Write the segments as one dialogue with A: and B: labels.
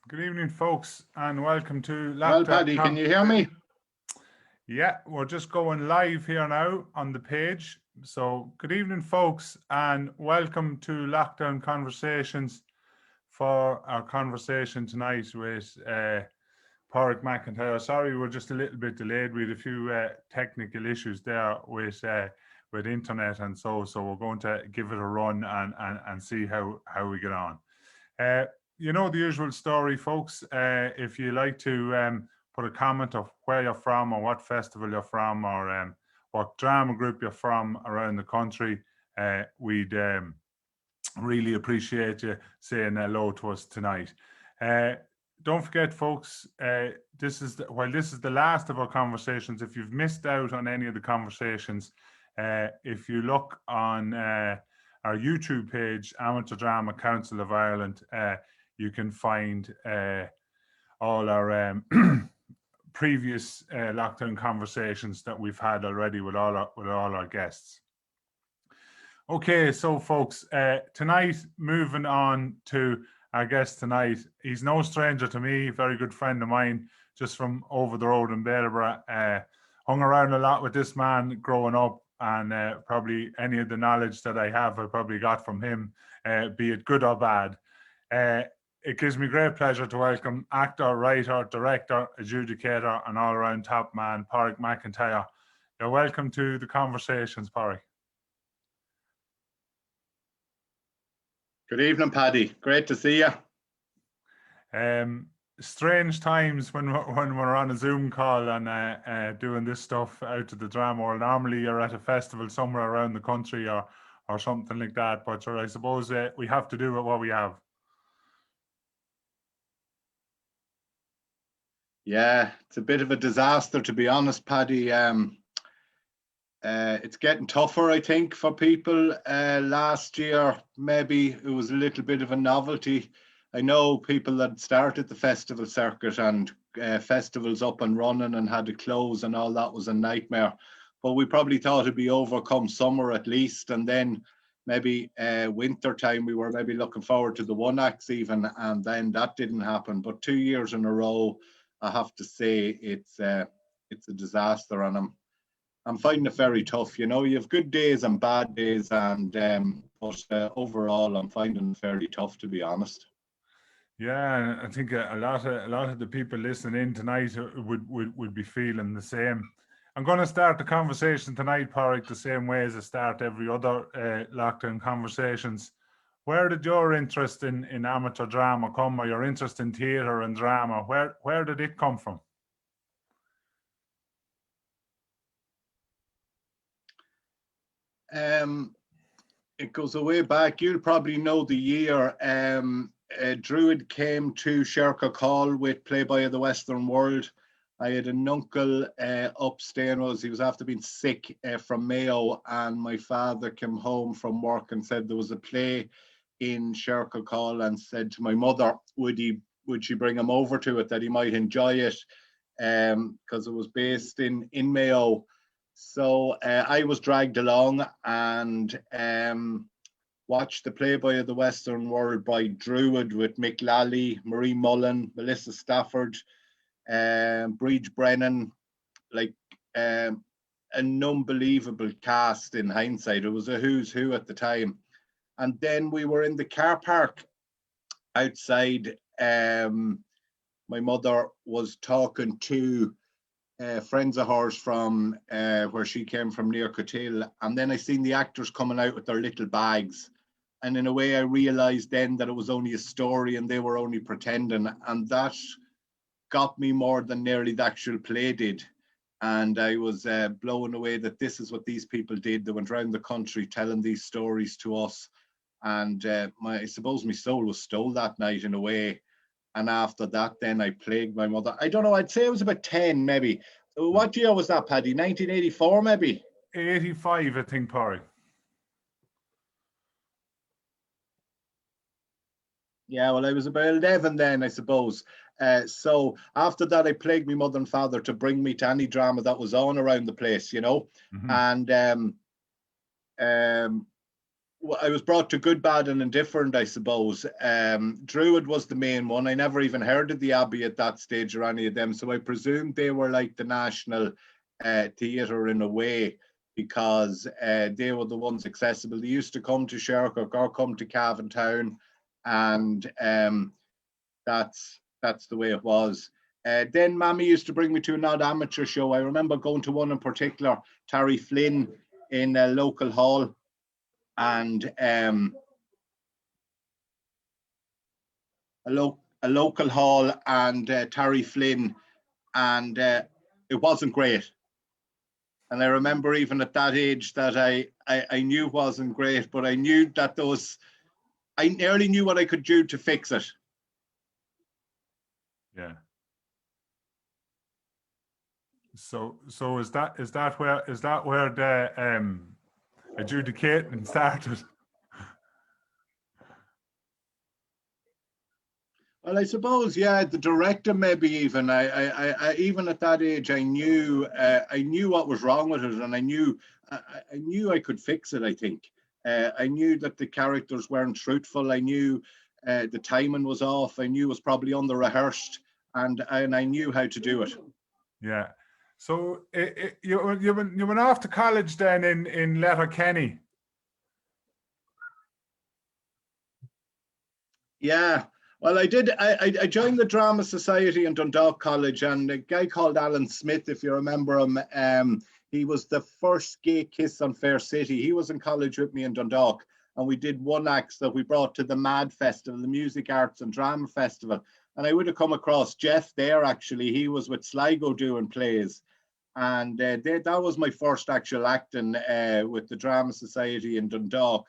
A: Good evening, folks, and welcome to
B: Well,
A: Lockdown.
B: Paddy, can you hear me?
A: Yeah, we're just going live here now on the page. So, good evening, folks, and welcome to Lockdown Conversations for our conversation tonight with Pádraig McIntyre. Sorry, we're just a little bit delayed. We had a few technical issues there with internet and so we're going to give it a run and see how we get on. You know the usual story, folks. If you like to put a comment of where you're from or what festival you're from or what drama group you're from around the country, we'd really appreciate you saying hello to us tonight. Don't forget, folks, this is the last of our conversations. If you've missed out on any of the conversations, if you look on our YouTube page, Amateur Drama Council of Ireland, you can find all our previous lockdown conversations that we've had already with all our guests. Okay, so folks, tonight, moving on to our guest tonight. He's no stranger to me, very good friend of mine, just from over the road in Bellabra. Hung around a lot with this man growing up, and probably any of the knowledge that I have, I probably got from him, be it good or bad. It gives me great pleasure to welcome actor, writer, director, adjudicator, and all-around top man, Pádraig McIntyre. You're welcome to the conversations, Pádraig.
B: Good evening, Paddy. Great to see you.
A: Strange times when we're on a Zoom call and doing this stuff out of the drama world. Normally, you're at a festival somewhere around the country or something like that. But I suppose we have to do with what we have.
B: Yeah, it's a bit of a disaster, to be honest, Paddy. It's getting tougher, I think, for people. Last year, maybe it was a little bit of a novelty. I know people that started the festival circuit and festivals up and running and had to close and all that was a nightmare. But we probably thought it'd be overcome summer at least, and then maybe winter time we were maybe looking forward to the one acts even, and then that didn't happen. But 2 years in a row, I have to say it's a disaster, and I'm finding it very tough. You know, you have good days and bad days, and but overall, I'm finding it very tough, to be honest.
A: Yeah, I think a lot of the people listening in tonight would be feeling the same. I'm going to start the conversation tonight, Pádraig, the same way as I start every other lockdown conversations. Where did your interest in amateur drama come, or your interest in theatre and drama? Where did it come from?
B: It goes a way back. You'll probably know the year. Druid came to Shercock Hall with Playboy of the Western World. I had an uncle upstaying. He was after being sick from Mayo, and my father came home from work and said there was a play in Shercock Hall, and said to my mother, would she bring him over to it, that he might enjoy it, because it was based in Mayo. So I was dragged along and watched the Playboy of the Western World by Druid with Mick Lally, Marie Mullen, Melissa Stafford, Breach Brennan, like an unbelievable cast in hindsight. It was a who's who at the time. And then we were in the car park outside. My mother was talking to friends of hers from where she came from, near Cotil, and then I seen the actors coming out with their little bags, and in a way I realized then that it was only a story and they were only pretending, and that got me more than nearly the actual play did. And I was blown away that this is what these people did. They went around the country telling these stories to us, and I suppose my soul was stole that night in a way. And after that, then I plagued my mother. I don't know, I'd say it was about 10 maybe. What year was that, Paddy? 1984 maybe?
A: 85, I think, Pádraig.
B: Yeah, well, I was about 11 then, I suppose. So after that, I plagued my mother and father to bring me to any drama that was on around the place, you know.
A: Mm-hmm.
B: And I was brought to Good, Bad and Indifferent, I suppose. Druid was the main one. I never even heard of the Abbey at that stage or any of them, so I presumed they were like the national theatre in a way, because they were the ones accessible. They used to come to Shercock or come to Cavan Town, and that's the way it was. Then Mammy used to bring me to an odd amateur show. I remember going to one in particular, Terry Flynn, in a local hall, and a local hall, and Terry Flynn, and it wasn't great. And I remember even at that age that I knew it wasn't great, but I knew that I nearly knew what I could do to fix it.
A: Yeah. So is that where the adjudicating started?
B: Well, I suppose, yeah, the director maybe even. I even at that age, I knew what was wrong with it, and I knew I could fix it. I think I knew that the characters weren't truthful. I knew the timing was off. I knew it was probably under rehearsed, and I knew how to do it.
A: Yeah. So you went off to college then in Letterkenny.
B: Yeah. Well, I did. I joined the Drama Society in Dundalk College, and a guy called Alan Smith, if you remember him, he was the first gay kiss on Fair City. He was in college with me in Dundalk, and we did one act that we brought to the MAD Festival, the Music, Arts and Drama Festival. And I would have come across Jeff there, actually. He was with Sligo doing plays. And that was my first actual acting with the Drama Society in Dundalk.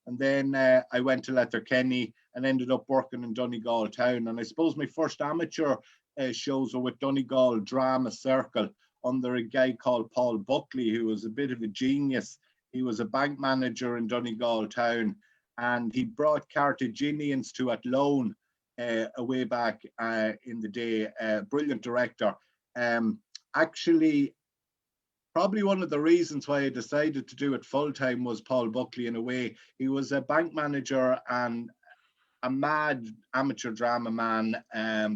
B: And then I went to Letterkenny and ended up working in Donegal Town. And I suppose my first amateur shows were with Donegal Drama Circle under a guy called Paul Buckley, who was a bit of a genius. He was a bank manager in Donegal Town, and he brought Carthaginians to Athlone way back in the day. Brilliant director. Actually, probably one of the reasons why I decided to do it full time was Paul Buckley. In a way, he was a bank manager and a mad amateur drama man,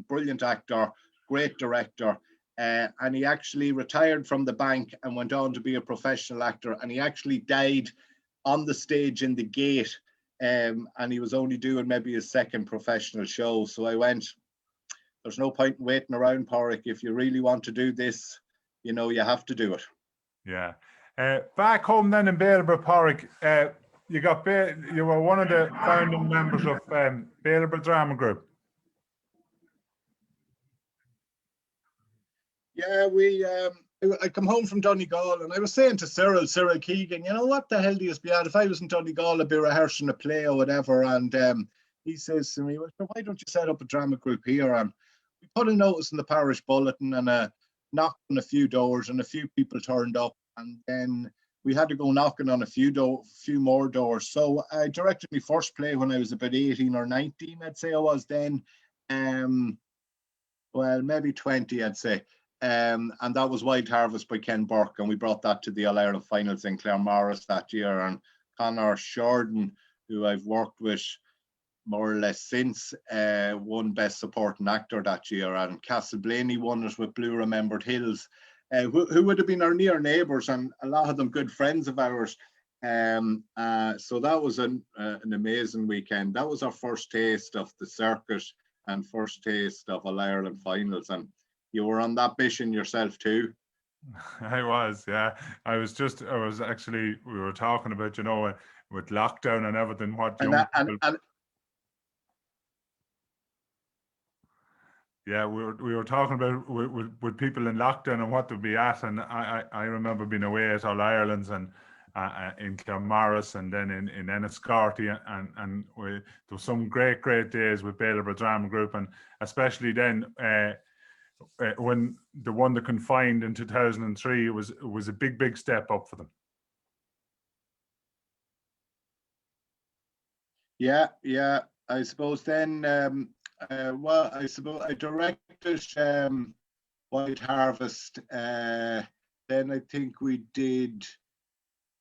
B: brilliant actor, great director, and he actually retired from the bank and went on to be a professional actor. And he actually died on the stage in the gate, and he was only doing maybe his second professional show. So I went, there's no point in waiting around, Porrick. If you really want to do this, you know, you have to do it.
A: Yeah. Back home then in Baleable, Porrick, you were one of the founding members of Baleable Drama Group.
B: Yeah, I come home from Donegal, and I was saying to Cyril Keegan, you know, what the hell do you be at? If I was in Donegal, I'd be rehearsing a play or whatever. And he says to me, well, why don't you set up a drama group here? And we put a notice in the parish bulletin and knocked on a few doors, and a few people turned up. And then we had to go knocking on a few more doors. So I directed my first play when I was about 18 or 19, I'd say I was then. Well, maybe 20, I'd say. And that was Wild Harvest by Ken Burke, and we brought that to the All-Ireland finals in Claremorris that year. And Conor Shorten, who I've worked with more or less since, won Best Supporting Actor that year, and Castle Blaney won it with Blue Remembered Hills, who would have been our near neighbours, and a lot of them good friends of ours. So that was an amazing weekend. That was our first taste of the circuit and first taste of All-Ireland finals. And you were on that mission yourself too.
A: I was, yeah. We were talking about, you know, with lockdown and everything, yeah, we were talking about with people in lockdown and what to be at, and I remember being away at All Ireland's and in Claremorris and then in Enniscorthy, and there were some great days with Baleable Drama Group, and especially then when the one that confined in 2003, it was a big step up for them.
B: Yeah. I suppose then, I suppose I directed White Harvest. Then I think we did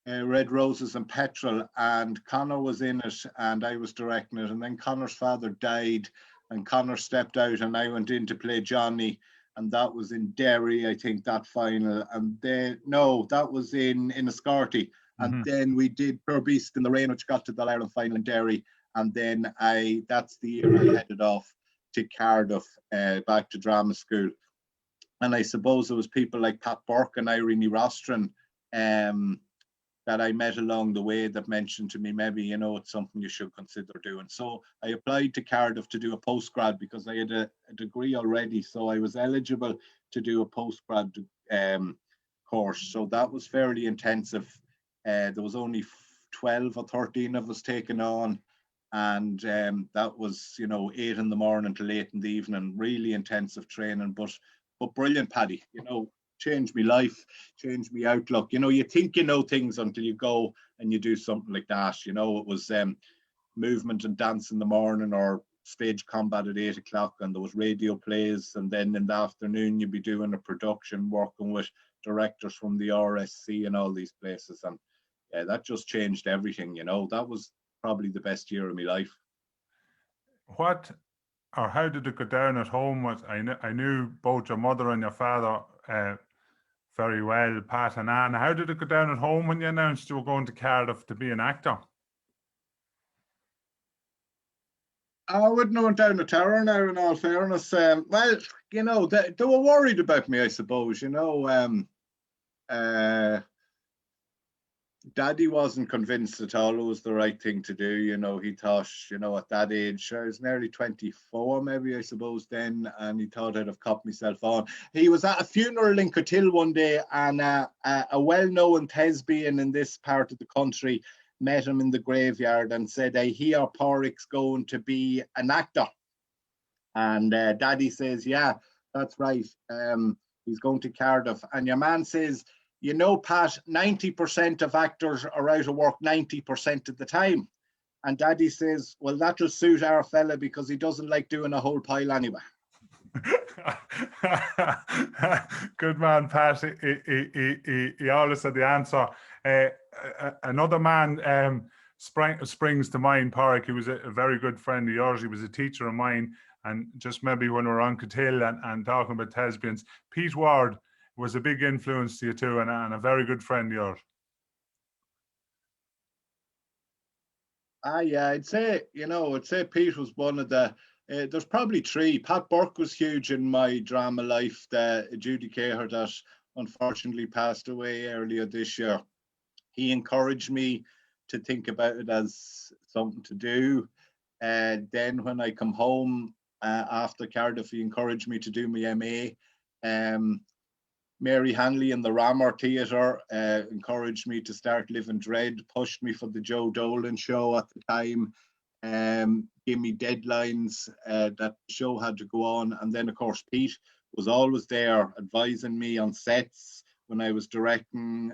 B: Red Roses and Petrol, and Connor was in it and I was directing it, and then Connor's father died and Connor stepped out and I went in to play Johnny, and that was in Derry, I think, that final. And then no, that was in Escarty. And then we did Pure Beast in the Rain, which got to the Ireland final in Derry. And then that's the year I headed off to Cardiff, back to drama school. And I suppose it was people like Pat Burke and Irene Rostron that I met along the way that mentioned to me, maybe, you know, it's something you should consider doing. So I applied to Cardiff to do a postgrad because I had a degree already. So I was eligible to do a postgrad course. So that was fairly intensive. There was only 12 or 13 of us taken on. And that was, you know, 8 in the morning till 8 in the evening, really intensive training, but brilliant, Paddy. You know, changed my life, changed my outlook. You know, you think you know things until you go and you do something like that. You know, it was movement and dance in the morning or stage combat at 8 o'clock, and there was radio plays, and then in the afternoon you'd be doing a production, working with directors from the RSC and all these places. And yeah, that just changed everything. You know, that was probably the best year of my life.
A: What or how did it go down at home? I knew both your mother and your father very well, Pat and Anne. How did it go down at home when you announced you were going to Cardiff to be an actor?
B: I wouldn't have went down the tower now, in all fairness. Well, you know, they were worried about me, I suppose. You know, Daddy wasn't convinced at all it was the right thing to do. You know, he thought, you know, at that age, I was nearly 24, maybe, I suppose, then, and he thought I'd have copped myself on. He was at a funeral in Cotill one day, and a well-known thespian in this part of the country met him in the graveyard and said, I hear Pádraig's going to be an actor. And Daddy says, yeah, that's right. He's going to Cardiff. And your man says, you know, Pat, 90% of actors are out of work 90% of the time. And Daddy says, well, that'll suit our fella because he doesn't like doing a whole pile anyway.
A: Good man, Pat. He always had the answer. Another man springs to mind, Pádraig. He was a very good friend of yours. He was a teacher of mine. And just maybe when we're on Cotill and talking about thespians, Pete Ward was a big influence to you too, and a very good friend of yours.
B: Yeah, I'd say Pete was one of the, there's probably 3. Pat Burke was huge in my drama life, the adjudicator that unfortunately passed away earlier this year. He encouraged me to think about it as something to do. Then when I come home after Cardiff, he encouraged me to do my MA. Mary Hanley in the Ramor Theatre encouraged me to start Living Dread, pushed me for the Joe Dolan show at the time, gave me deadlines that the show had to go on. And then, of course, Pete was always there advising me on sets when I was directing,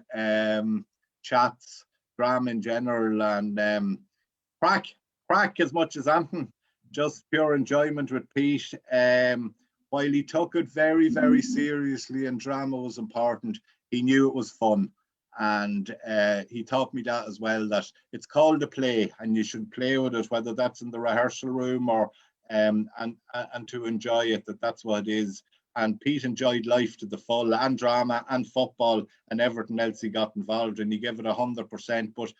B: chats, drama in general, and crack as much as anything. Just pure enjoyment with Pete. While he took it very, very seriously and drama was important, he knew it was fun. And he taught me that as well, that it's called a play and you should play with it, whether that's in the rehearsal room or and to enjoy it, that's what it is. And Pete enjoyed life to the full, and drama and football and everything else he got involved in. He gave it 100%, but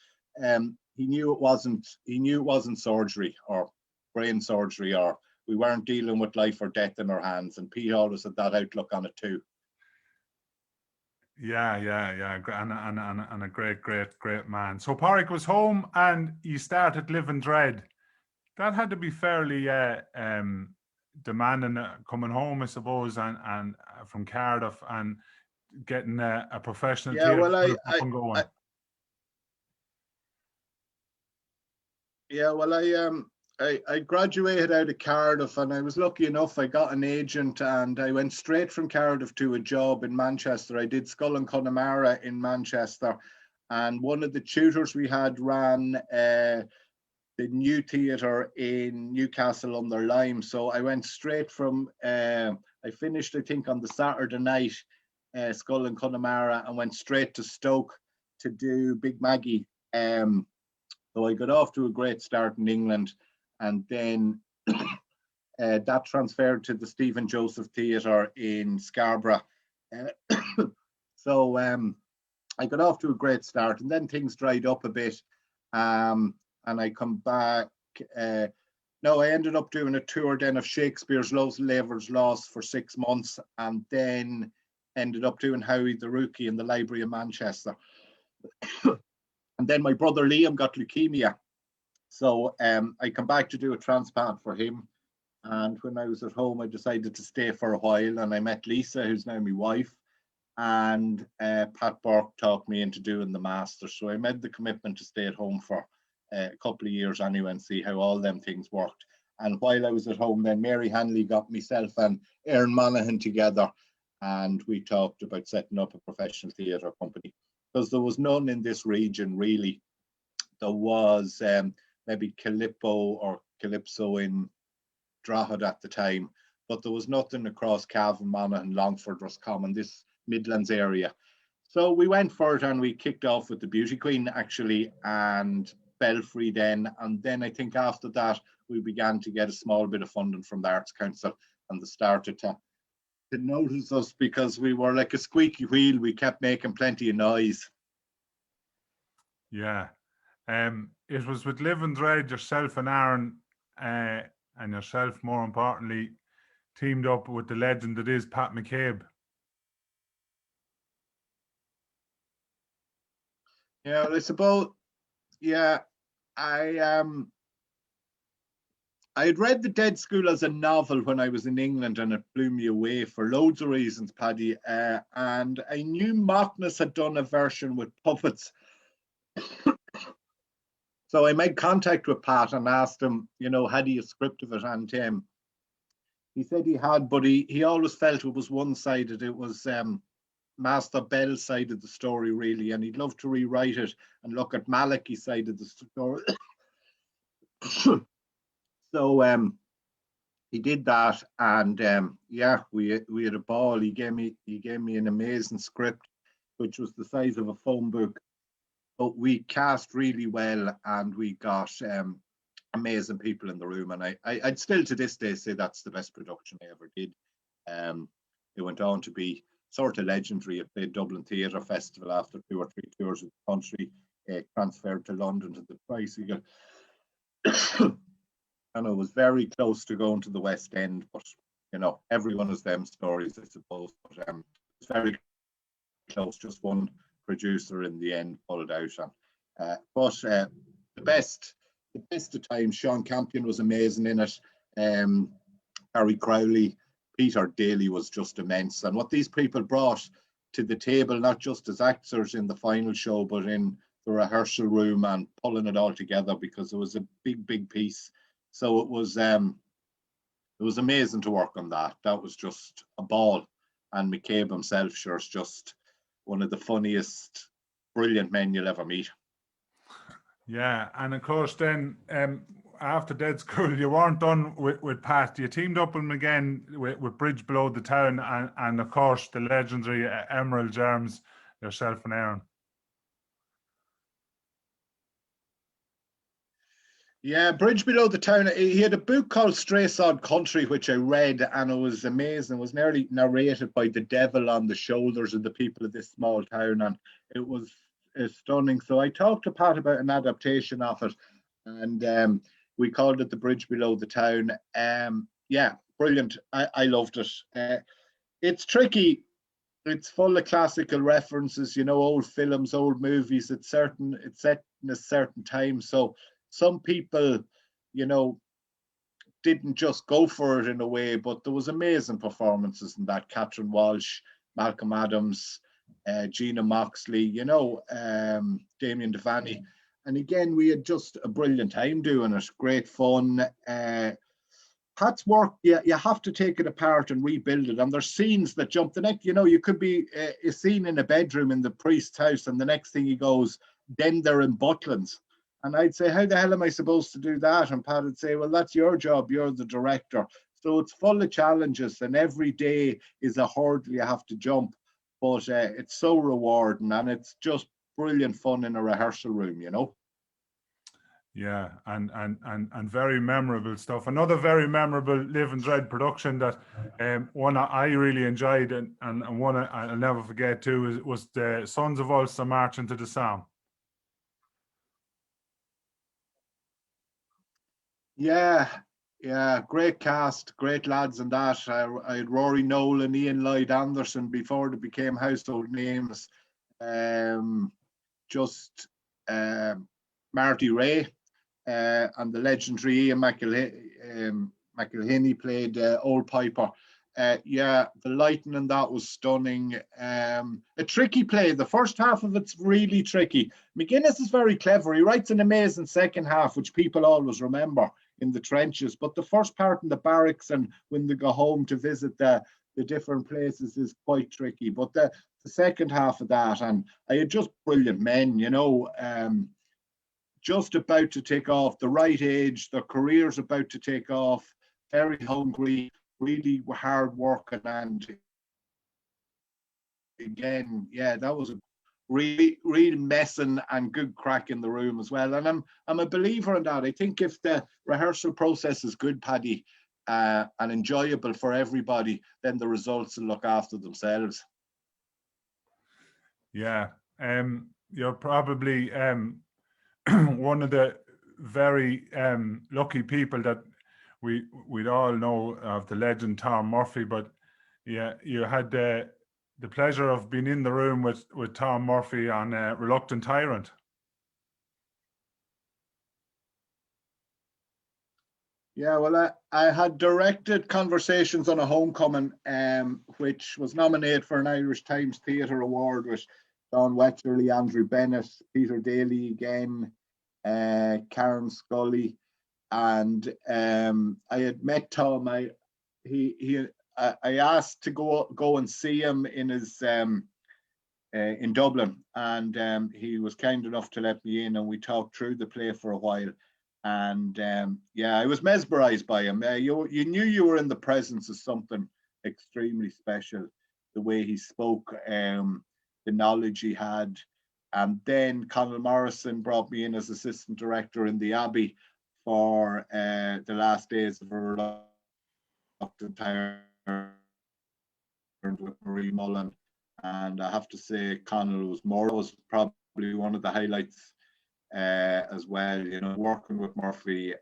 B: he knew it wasn't surgery or brain surgery, or we weren't dealing with life or death in our hands. And Pete always had that outlook on it too.
A: Yeah, and a great man. So Pádraig was home and you started Living Dread. That had to be fairly demanding, coming home, I suppose, and from Cardiff and getting a professional theatre up and going.
B: I graduated out of Cardiff and I was lucky enough, I got an agent and I went straight from Cardiff to a job in Manchester. I did Skull and Connemara in Manchester, and one of the tutors we had ran the new theatre in Newcastle under Lyme. So I went straight from, I finished I think on the Saturday night, Skull and Connemara, and went straight to Stoke to do Big Maggie. So I got off to a great start in England, and then that transferred to the Stephen Joseph Theatre in Scarborough. So I got off to a great start, and then things dried up a bit, and I come back. No, I ended up doing a tour then of Shakespeare's Love's Labour's Lost for 6 months, and then ended up doing Howie the Rookie in the Library of Manchester. And then my brother Liam got leukemia, so I come back to do a transplant for him. And when I was at home, I decided to stay for a while, and I met Lisa, who's now my wife, and Pat Burke talked me into doing the Masters. So I made the commitment to stay at home for a couple of years anyway and see how all them things worked. And while I was at home, then Mary Hanley got myself and Aaron Monaghan together, and we talked about setting up a professional theatre company, because there was none in this region really. There was maybe Calypso in Drogheda at the time, but there was nothing across Cavan, Monaghan, Longford, Roscommon, this Midlands area. So we went for it, and we kicked off with the Beauty Queen actually, and Belfry then, and then I think after that we began to get a small bit of funding from the Arts Council, and they started to notice us because we were like a squeaky wheel. We kept making plenty of noise.
A: Yeah. It was with Live and Dread, yourself and Aaron, and yourself, more importantly, teamed up with the legend that is Pat McCabe.
B: Yeah, well, I suppose, yeah, I had read The Dead School as a novel when I was in England, and it blew me away for loads of reasons, Paddy. And I knew Mockness had done a version with puppets. So I made contact with Pat and asked him, you know, had he a script of it? And he said he had, but he always felt it was one-sided. It was Master Bell's side of the story, really, and he'd love to rewrite it and look at Malachi's side of the story. So he did that, and yeah, we had a ball. He gave me an amazing script, which was the size of a phone book. But we cast really well, and we got amazing people in the room. And I'd still to this day say that's the best production I ever did. It went on to be sort of legendary. It played Dublin Theatre Festival after 2 or 3 tours of the country. It transferred to London to the Tricycle. And it was very close to going to the West End, but you know, every one of them stories, I suppose. But it's very close. Just one producer in the end pulled out. And but the best of times, Sean Campion was amazing in it. Harry Crowley, Peter Daly was just immense. And what these people brought to the table, not just as actors in the final show, but in the rehearsal room and pulling it all together, because it was a big piece. So it was amazing to work on that. That was just a ball. And McCabe himself, sure, is just one of the funniest, brilliant men you'll ever meet.
A: Yeah, and of course then after Dead School, you weren't done with Pat. You teamed up with him again with Bridge Below the Town, and of course the legendary Emerald Germs, yourself and Aaron.
B: Yeah, Bridge Below the Town. He had a book called Straysod Country, which I read, and it was amazing. It was nearly narrated by the devil on the shoulders of the people of this small town, and it was stunning. So I talked to Pat about an adaptation of it, and we called it The Bridge Below the Town. Yeah, brilliant. I loved it. It's tricky. It's full of classical references, you know, old films, old movies. It's set in a certain time, so some people, you know, didn't just go for it in a way, but there was amazing performances in that. Catherine Walsh, Malcolm Adams, Gina Moxley, you know, Damien Devaney. And again, we had just a brilliant time doing it. Great fun. Pat's work, you have to take it apart and rebuild it. And there's scenes that jump. The next, you know, you could be a scene in a bedroom in the priest's house, and the next thing he goes, then they're in Butlins. And I'd say, how the hell am I supposed to do that? And Pat would say, well, that's your job. You're the director. So it's full of challenges, and every day is a hurdle you have to jump. But it's so rewarding, and it's just brilliant fun in a rehearsal room, you know.
A: Yeah, and very memorable stuff. Another very memorable Live and Dread production that one I really enjoyed and one I'll never forget too was the Sons of Ulster Marching to the Psalm.
B: Yeah, yeah, great cast, great lads in that. I had Rory Nolan, Ian Lloyd Anderson before they became household names. Just Marty Ray and the legendary Ian McElhinney played Old Piper. Yeah, the lighting in that was stunning. A tricky play. The first half of it's really tricky. McGuinness is very clever. He writes an amazing second half, which people always remember in the trenches. But the first part in the barracks and when they go home to visit the different places is quite tricky. But the second half of that, and I had just brilliant men, you know, just about to take off, the right age, their careers about to take off, very hungry, really hard working, and again, yeah, that was a really, really messing and good crack in the room as well. And I'm a believer in that. I think if the rehearsal process is good, Paddy, and enjoyable for everybody, then the results will look after themselves.
A: Yeah, you're probably one of the very lucky people that we'd all know of the legend Tom Murphy, but yeah, you had the pleasure of being in the room with Tom Murphy on Reluctant Tyrant.
B: Yeah, well, I had directed Conversations on a Homecoming, which was nominated for an Irish Times Theatre Award with Don Wetcherly, Andrew Bennett, Peter Daly again, Karen Scully, and I had met Tom. I asked to go and see him in his in Dublin, and he was kind enough to let me in, and we talked through the play for a while. And yeah, I was mesmerized by him. You knew you were in the presence of something extremely special. The way he spoke, the knowledge he had. And then Conal Morrison brought me in as assistant director in the Abbey for the last days of a Reluctant Tyrant with Marie Mullen. And I have to say, Conal was probably one of the highlights as well, you know, working with Murphy,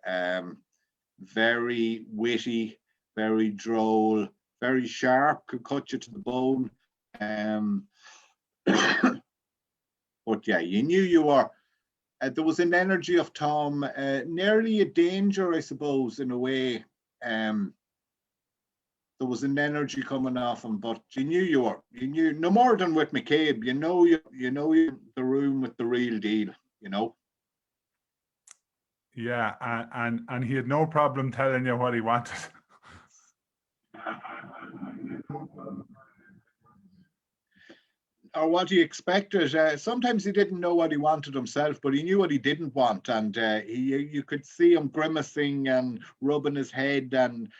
B: very witty, very droll, very sharp, could cut you to the bone. But yeah, you knew you were. There was an energy of Tom, nearly a danger, I suppose, in a way. There was an energy coming off him, but you knew you were. You knew no more than with McCabe. You know you're the room with the real deal. You know.
A: Yeah, and he had no problem telling you what he wanted.
B: Or what he expected. Sometimes he didn't know what he wanted himself, but he knew what he didn't want, and you could see him grimacing and rubbing his head, and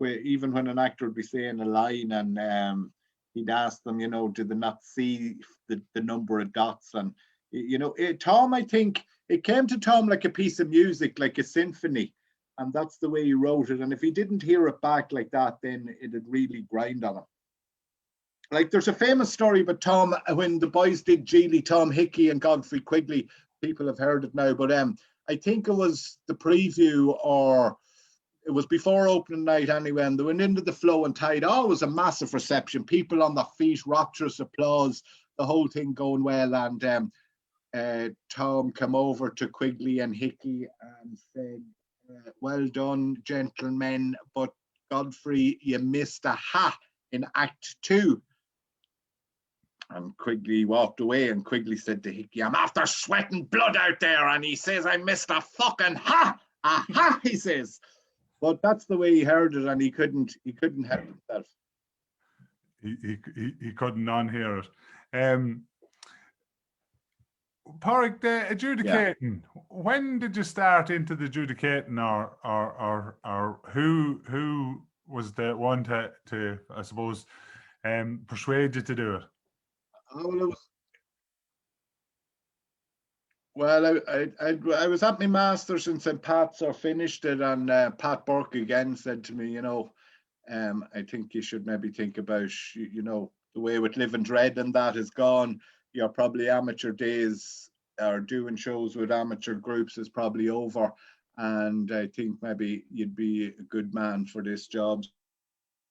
B: even when an actor would be saying a line, and he'd ask them, you know, did they not see the number of dots? And you know, Tom, I think it came to Tom like a piece of music, like a symphony, and that's the way he wrote it. And if he didn't hear it back like that, then it'd really grind on him. Like there's a famous story about Tom when the boys did Geely, Tom Hickey and Godfrey Quigley. People have heard it now, but I think it was the preview or it was before opening night anyway, and they went into the Flow and Tide. Oh, it was a massive reception. People on their feet, rapturous applause, the whole thing going well. And Tom came over to Quigley and Hickey and said, well done, gentlemen, but Godfrey, you missed a ha in Act 2. And Quigley walked away, and Quigley said to Hickey, I'm after sweating blood out there. And he says, I missed a fucking ha, he says. But that's the way he heard it, and he couldn't help himself.
A: He couldn't unhear it. Pádraig, the adjudicating. Yeah. When did you start into the adjudicating, or who was the one to I suppose persuade you to do it?
B: Well, Well, I was at my master's in St. Pat's, or finished it, and Pat Burke again said to me, I think you should maybe think about, the way with Live and Dread and that is gone. Your probably amateur days or doing shows with amateur groups is probably over. And I think maybe you'd be a good man for this job.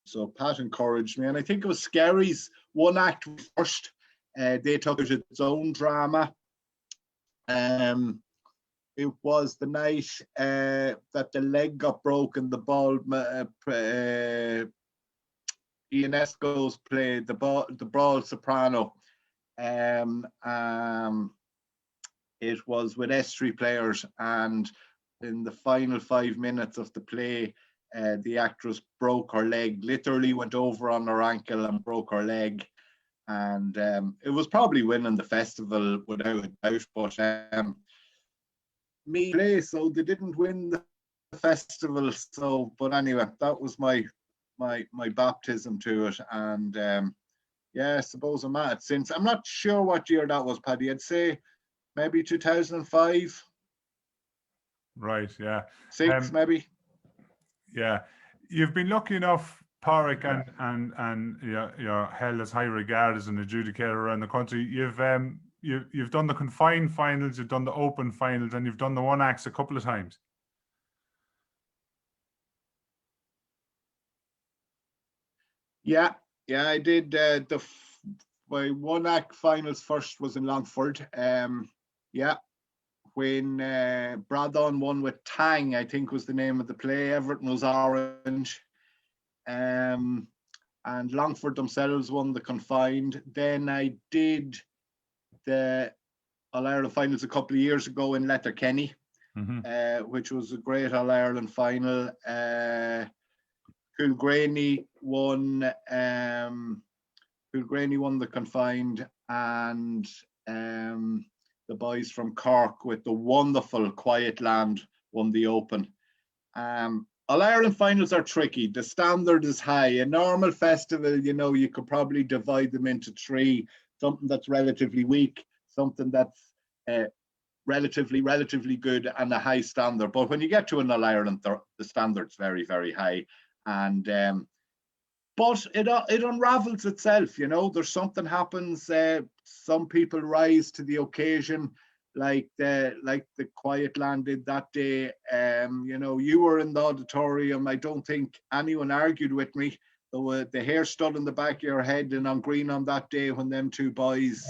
B: So Pat encouraged me. And I think it was Scary's one act first. They took it its own drama. It was the night that the leg got broken, the ball. Ionesco's played the brawl soprano. It was with S3 players, and in the final 5 minutes of the play, the actress broke her leg, literally went over on her ankle and broke her leg. And it was probably winning the festival without a doubt, but me play, so they didn't win the festival. So, but anyway, that was my baptism to it. And yeah, I suppose I'm at it since. I'm not sure what year that was, Paddy. I'd say maybe 2005.
A: Right, yeah.
B: Six, maybe.
A: Yeah. You've been lucky enough, Pádraig, and you're held as high regard as an adjudicator around the country. You've done the confined finals, you've done the open finals, and you've done the one acts a couple of times.
B: Yeah, I did. My one act finals first was in Longford. Yeah, when Braddon won with Tang, I think was the name of the play. Everton was orange. And Longford themselves won the confined. Then I did the All-Ireland finals a couple of years ago in Letterkenny, which was a great All-Ireland final. Coolgraney won the confined, and the boys from Cork with the wonderful Quiet Land won the open. All-Ireland finals are tricky. The standard is high. A normal festival, you could probably divide them into three: something that's relatively weak, something that's relatively good, and a high standard. But when you get to an All-Ireland, the standard's very, very high. And but it unravels itself. There's something happens. Some people rise to the occasion, like the Quiet Land did that day. You were in the auditorium. I don't think anyone argued with me. The hair stood in the back of your head and on green on that day when them two boys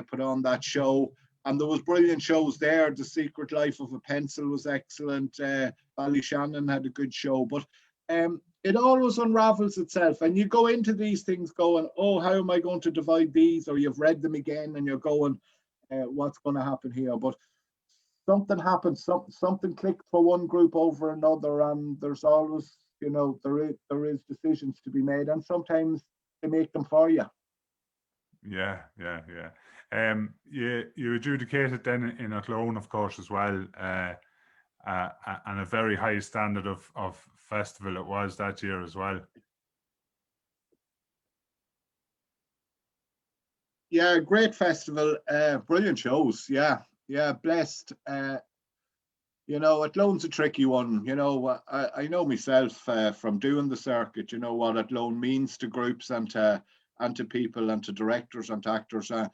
B: put on that show. And there was brilliant shows there. The Secret Life of a Pencil was excellent. Ballyshannon had a good show. But it always unravels itself. And you go into these things going, oh, how am I going to divide these? Or you've read them again and you're going, what's going to happen here? But something happens, something clicked for one group over another, and there's always, there is decisions to be made, and sometimes they make them for you.
A: Yeah. You adjudicated then in Athlone, of course, as well, and a very high standard of festival it was that year as well.
B: Yeah, great festival, brilliant shows. Yeah, blessed. Athlone's a tricky one. I know myself from doing the circuit. What Athlone means to groups and to people and to directors and to actors. I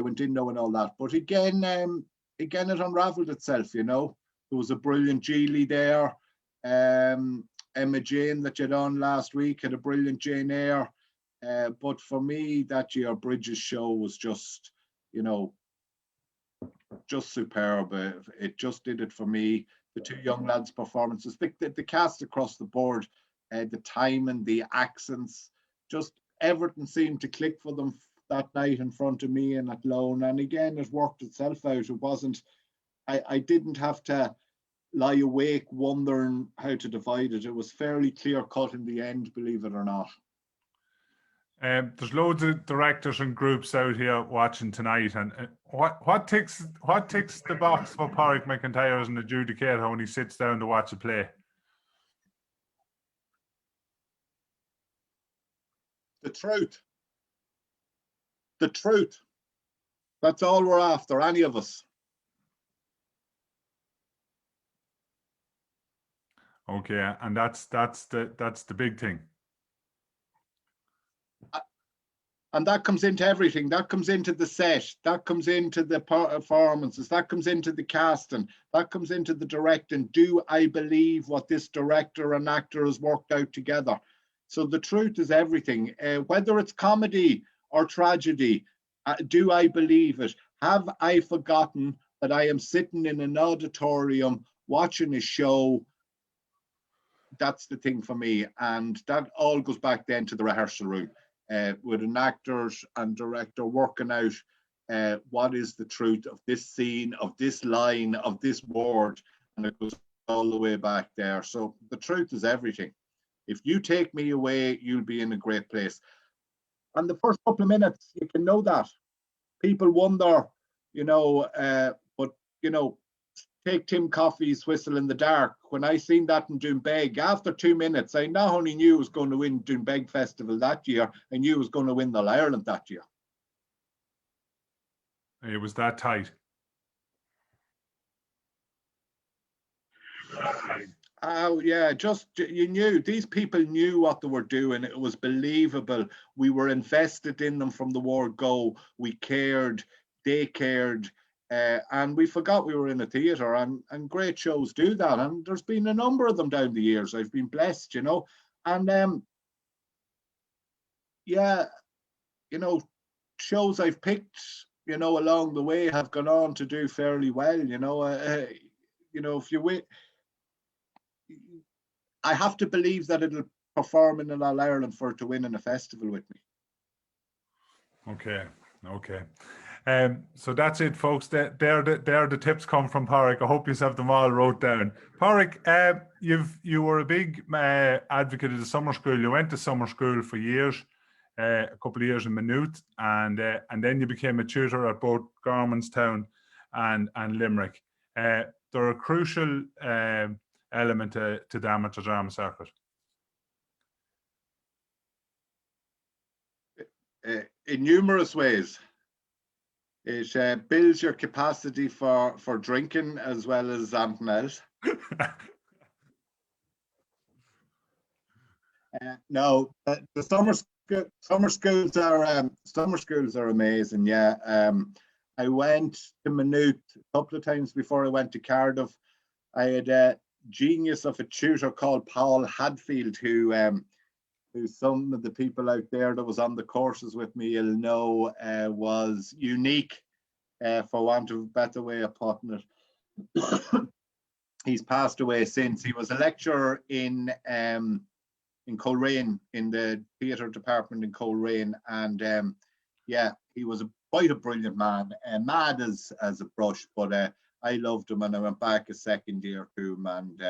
B: went in knowing all that, but again, it unravelled itself. There was a brilliant Geely there. Emma Jane that you had on last week had a brilliant Jane Eyre. But for me, that year, Bridges' show was just superb. It just did it for me. The two young lads' performances, the cast across the board, the timing, the accents, just everything seemed to click for them that night in front of me and Athlone. And again, it worked itself out. It wasn't, I didn't have to lie awake wondering how to divide it. It was fairly clear cut in the end, believe it or not.
A: There's loads of directors and groups out here watching tonight, and what ticks the box for Pádraig McIntyre as an adjudicator when he sits down to watch a play?
B: The truth. That's all we're after, any of us.
A: Okay, and that's the big thing.
B: And that comes into everything. That comes into the set. That comes into the performances. That comes into the casting. That comes into the directing. Do I believe what this director and actor has worked out together? So the truth is everything. Whether it's comedy or tragedy, do I believe it? Have I forgotten that I am sitting in an auditorium watching a show? That's the thing for me. And that all goes back then to the rehearsal room. With an actor and director working out what is the truth of this scene, of this line, of this word, and it goes all the way back there. So the truth is everything. If you take me away, you'll be in a great place. And the first couple of minutes, you can know that. People wonder, but take Tim Coffey's Whistle in the Dark. When I seen that in Doonbeg, after 2 minutes, I not only knew I was going to win Doonbeg Festival that year, I knew I was going to win the Ireland that year.
A: It was that tight.
B: Yeah, just you knew these people knew what they were doing. It was believable. We were invested in them from the word go. We cared, they cared. And we forgot we were in a theatre, and great shows do that. And there's been a number of them down the years. I've been blessed, and yeah, shows I've picked, along the way have gone on to do fairly well. If you win, I have to believe that it'll perform in All Ireland for it to win in a festival with me.
A: Okay. So that's it, folks. There the tips come from Pádraig. I hope you have them all wrote down. Pádraig, you were a big advocate of the summer school. You went to summer school for years, a couple of years in Maynooth, and then you became a tutor at both Garmanstown and Limerick. They're a crucial element to the amateur drama circuit.
B: In numerous ways. It builds your capacity for drinking as well as something else. No, the summer schools are amazing. Yeah, I went to Maynooth a couple of times before I went to Cardiff. I had a genius of a tutor called Paul Hadfield, who some of the people out there that was on the courses with me will know was unique, for want of a better way of putting it. He's passed away since. He was a lecturer in Coleraine, in the theatre department in Coleraine, and yeah, he was quite a brilliant man, mad as a brush, but I loved him, and I went back a second year to him and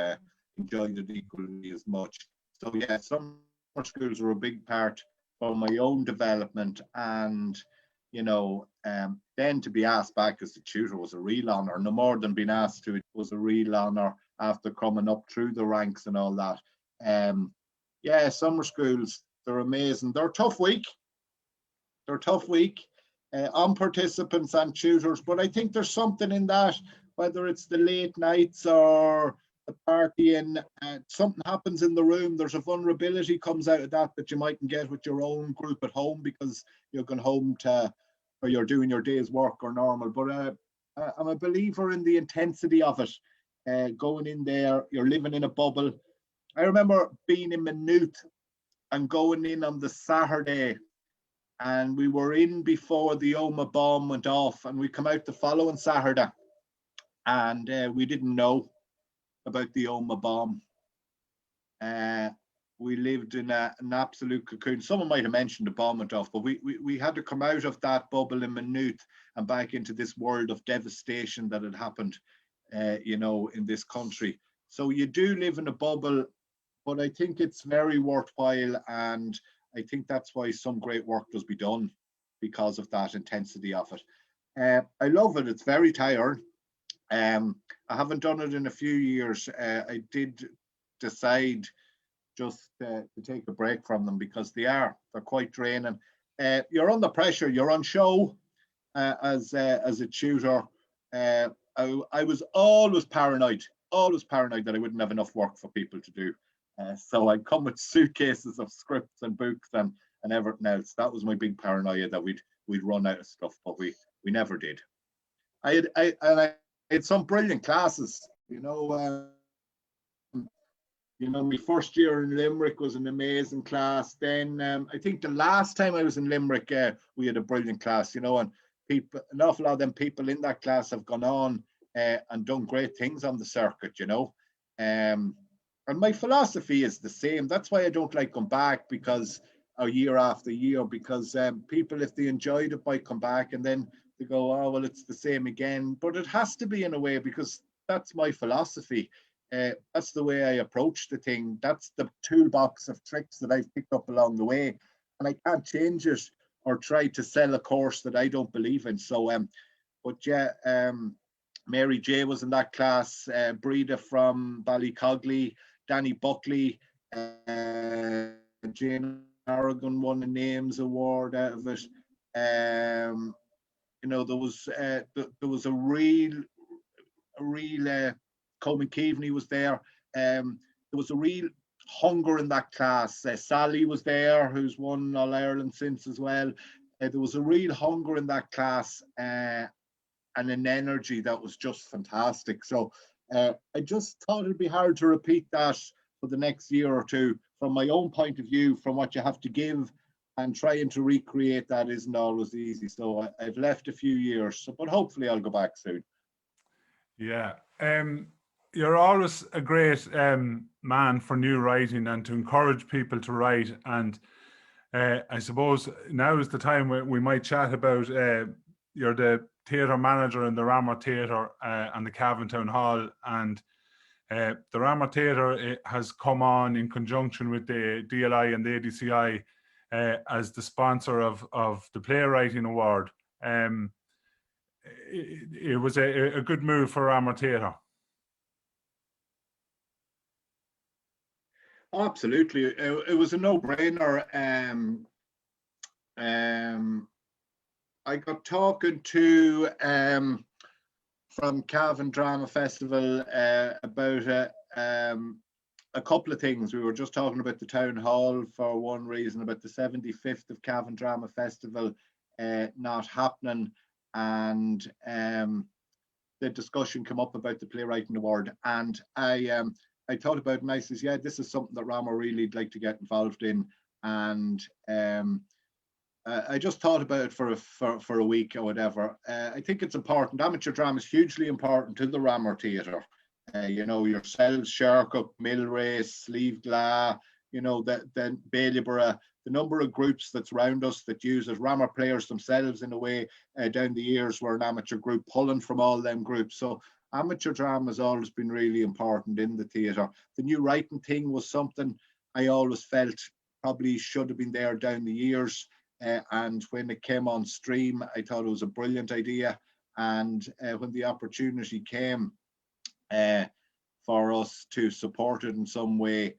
B: enjoyed it equally as much. So yeah, summer schools were a big part for my own development, and then to be asked back as the tutor was a real honour. No more than being asked to, it was a real honour after coming up through the ranks and all that. Yeah, summer schools, they're amazing. They're a tough week. On participants and tutors, but I think there's something in that, whether it's the late nights or the partying, something happens in the room. There's a vulnerability comes out of that you mightn't get with your own group at home because you're going home or you're doing your day's work or normal. But I'm a believer in the intensity of it. Going in there, you're living in a bubble. I remember being in Maynooth and going in on the Saturday, and we were in before the Oma bomb went off, and we come out the following Saturday, and we didn't know about the Oma bomb. We lived in an absolute cocoon. Someone might have mentioned the bomb went off, but we had to come out of that bubble in Maynooth and back into this world of devastation that had happened, in this country. So you do live in a bubble, but I think it's very worthwhile, and I think that's why some great work does be done, because of that intensity of it. I love it. It's very tiring. I haven't done it in a few years. I did decide just to take a break from them because they're quite draining. You're under pressure. You're on show as a tutor. I was always paranoid always paranoid that I wouldn't have enough work for people to do. So I'd come with suitcases of scripts and books and everything else. That was my big paranoia, that we'd run out of stuff, but we never did. I had some brilliant classes. My first year in Limerick was an amazing class. Then I think the last time I was in Limerick, we had a brilliant class, and an awful lot of them people in that class have gone on and done great things on the circuit, and my philosophy is the same. That's why I don't like going back, because year after year, because people, if they enjoyed it, might come back and then they go, oh, well, it's the same again. But it has to be, in a way, because that's my philosophy. That's the way I approach the thing. That's the toolbox of tricks that I've picked up along the way, and I can't change it or try to sell a course that I don't believe in. So, but yeah, Mary J was in that class, Breda from Ballycogley, Danny Buckley, Jane Aragon won a names award out of it. There was a real Coleman Keaveney was there. There was a real hunger in that class. Sally was there, who's won All Ireland since as well. There was a real hunger in that class and an energy that was just fantastic. So I just thought it'd be hard to repeat that for the next year or two. From my own point of view, from what you have to give, and trying to recreate that isn't always easy. So I've left a few years, but hopefully I'll go back soon.
A: Yeah. You're always a great man for new writing and to encourage people to write. And I suppose now is the time we might chat about, you're the theatre manager in the Ramor Theatre and the Cavan Town Hall. And the Ramor Theatre has come on in conjunction with the DLI and the ADCI as the sponsor of the Playwriting Award. It was a good move for Ramor Theatre.
B: Absolutely, it was a no-brainer. I got talking to from Cavan Drama Festival about a couple of things. We were just talking about the town hall for one reason, about the 75th of Cavan Drama Festival not happening, and the discussion came up about the Playwriting Award, and I thought about it and I says, yeah, this is something that Ramor really would like to get involved in. And I just thought about it for a week or whatever. I think it's important. Amateur drama is hugely important to the Ramor Theatre. Yourselves, Shercock, Millrace, Slieve Gla, then Baileyborough, the number of groups that's around us that use it. Ramor players themselves, in a way, down the years, were an amateur group pulling from all them groups. So amateur drama has always been really important in the theatre. The new writing thing was something I always felt probably should have been there down the years. And when it came on stream, I thought it was a brilliant idea. And when the opportunity came for us to support it in some way,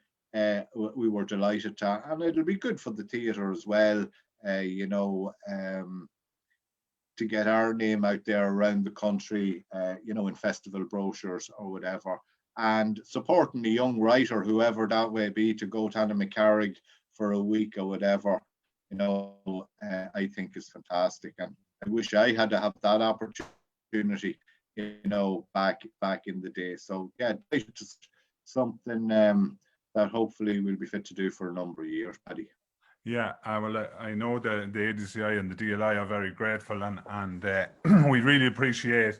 B: we were delighted to. And it'll be good for the theatre as well, to get our name out there around the country, in festival brochures or whatever, and supporting a young writer, whoever that may be, to go to Anna McCarrick for a week or whatever, I think is fantastic. And I wish I had to have that opportunity, back in the day. So yeah, it's just something that hopefully we'll be fit to do for a number of years, Paddy.
A: Yeah, well, I know the ADCI and the DLI are very grateful, and we really appreciate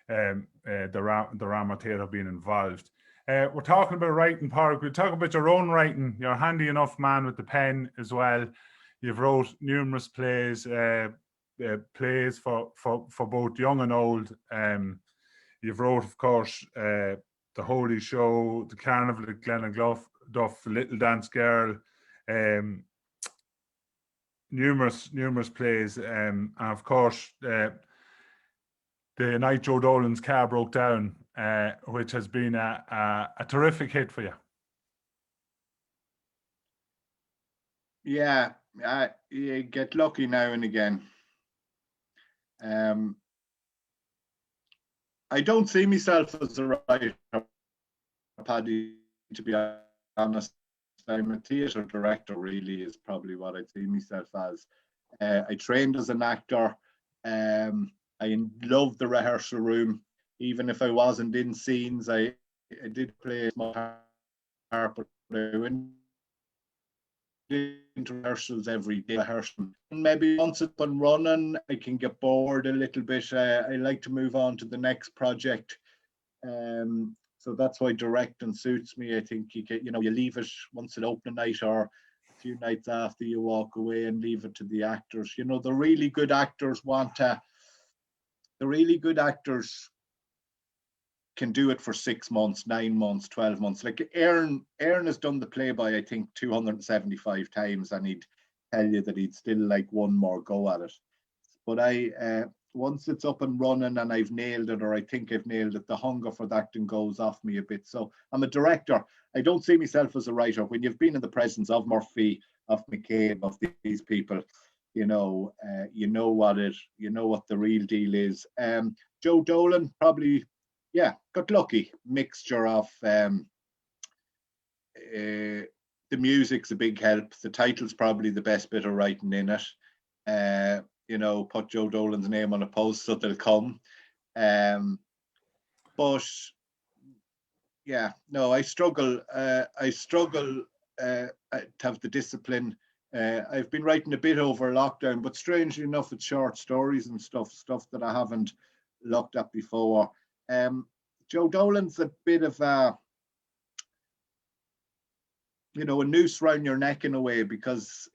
A: the Ramor Theatre being involved. We're talking about writing, Park. We'll talk about your own writing. You're a handy enough man with the pen as well. You've wrote numerous plays, plays for both young and old. You've wrote, of course, The Holy Show, The Carnival at Glenagluffe, Duff, Little Dance Girl, numerous plays, and of course the night Joe Dolan's car broke down, which has been a terrific hit for you.
B: Yeah, you get lucky now and again. I don't see myself as a writer. Paddy, to be honest. I'm a theatre director, really, is probably what I'd see myself as. I trained as an actor. I loved the rehearsal room. Even if I wasn't in scenes, I did play a small part, but I went into rehearsals every day. Rehearsal. Maybe once it's been running, I can get bored a little bit. I like to move on to the next project. So that's why directing suits me. I think you leave it once an opening night or a few nights after, you walk away and leave it to the actors. The really good actors can do it for 6 months, 9 months, 12 months. Like Aaron has done the Playboy, I think, 275 times, and he'd tell you that he'd still like one more go at it. But once it's up and running and I've nailed it, or I think I've nailed it, the hunger for the acting goes off me a bit. So I'm a director. I don't see myself as a writer. When you've been in the presence of Murphy, of McCabe, of these people, you know what the real deal is. Joe Dolan, probably, yeah, got lucky. Mixture of the music's a big help. The title's probably the best bit of writing in it. Put Joe Dolan's name on a post so they'll come. But yeah, no, I struggle. To have the discipline. I've been writing a bit over lockdown, but strangely enough, it's short stories and stuff that I haven't looked at before. Joe Dolan's a bit of a noose around your neck in a way, because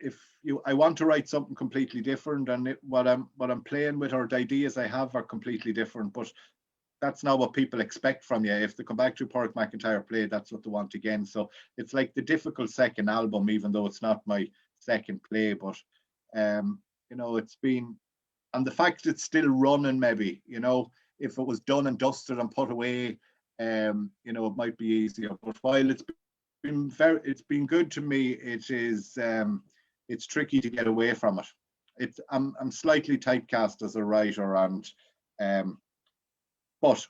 B: I want to write something completely different, and what I'm playing with, or the ideas I have, are completely different, but that's not what people expect from you. If they come back to Pádraig McIntyre play, that's what they want again. So it's like the difficult second album, even though it's not my second play, but it's been, and the fact it's still running, maybe, if it was done and dusted and put away, it might be easier. But while it's been good to me, it's tricky to get away from it. I'm slightly typecast as a writer, and but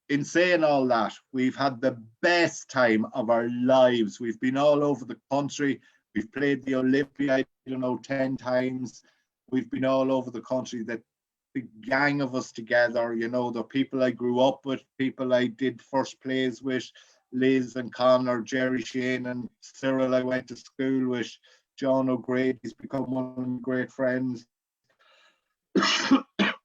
B: in saying all that, we've had the best time of our lives. We've been all over the country. We've played the Olympia, 10 times. We've been all over the country. That big gang of us together, the people I grew up with, people I did first plays with, Liz and Connor, Jerry Shane and Cyril I went to school with, John O'Grady's become one of my great friends.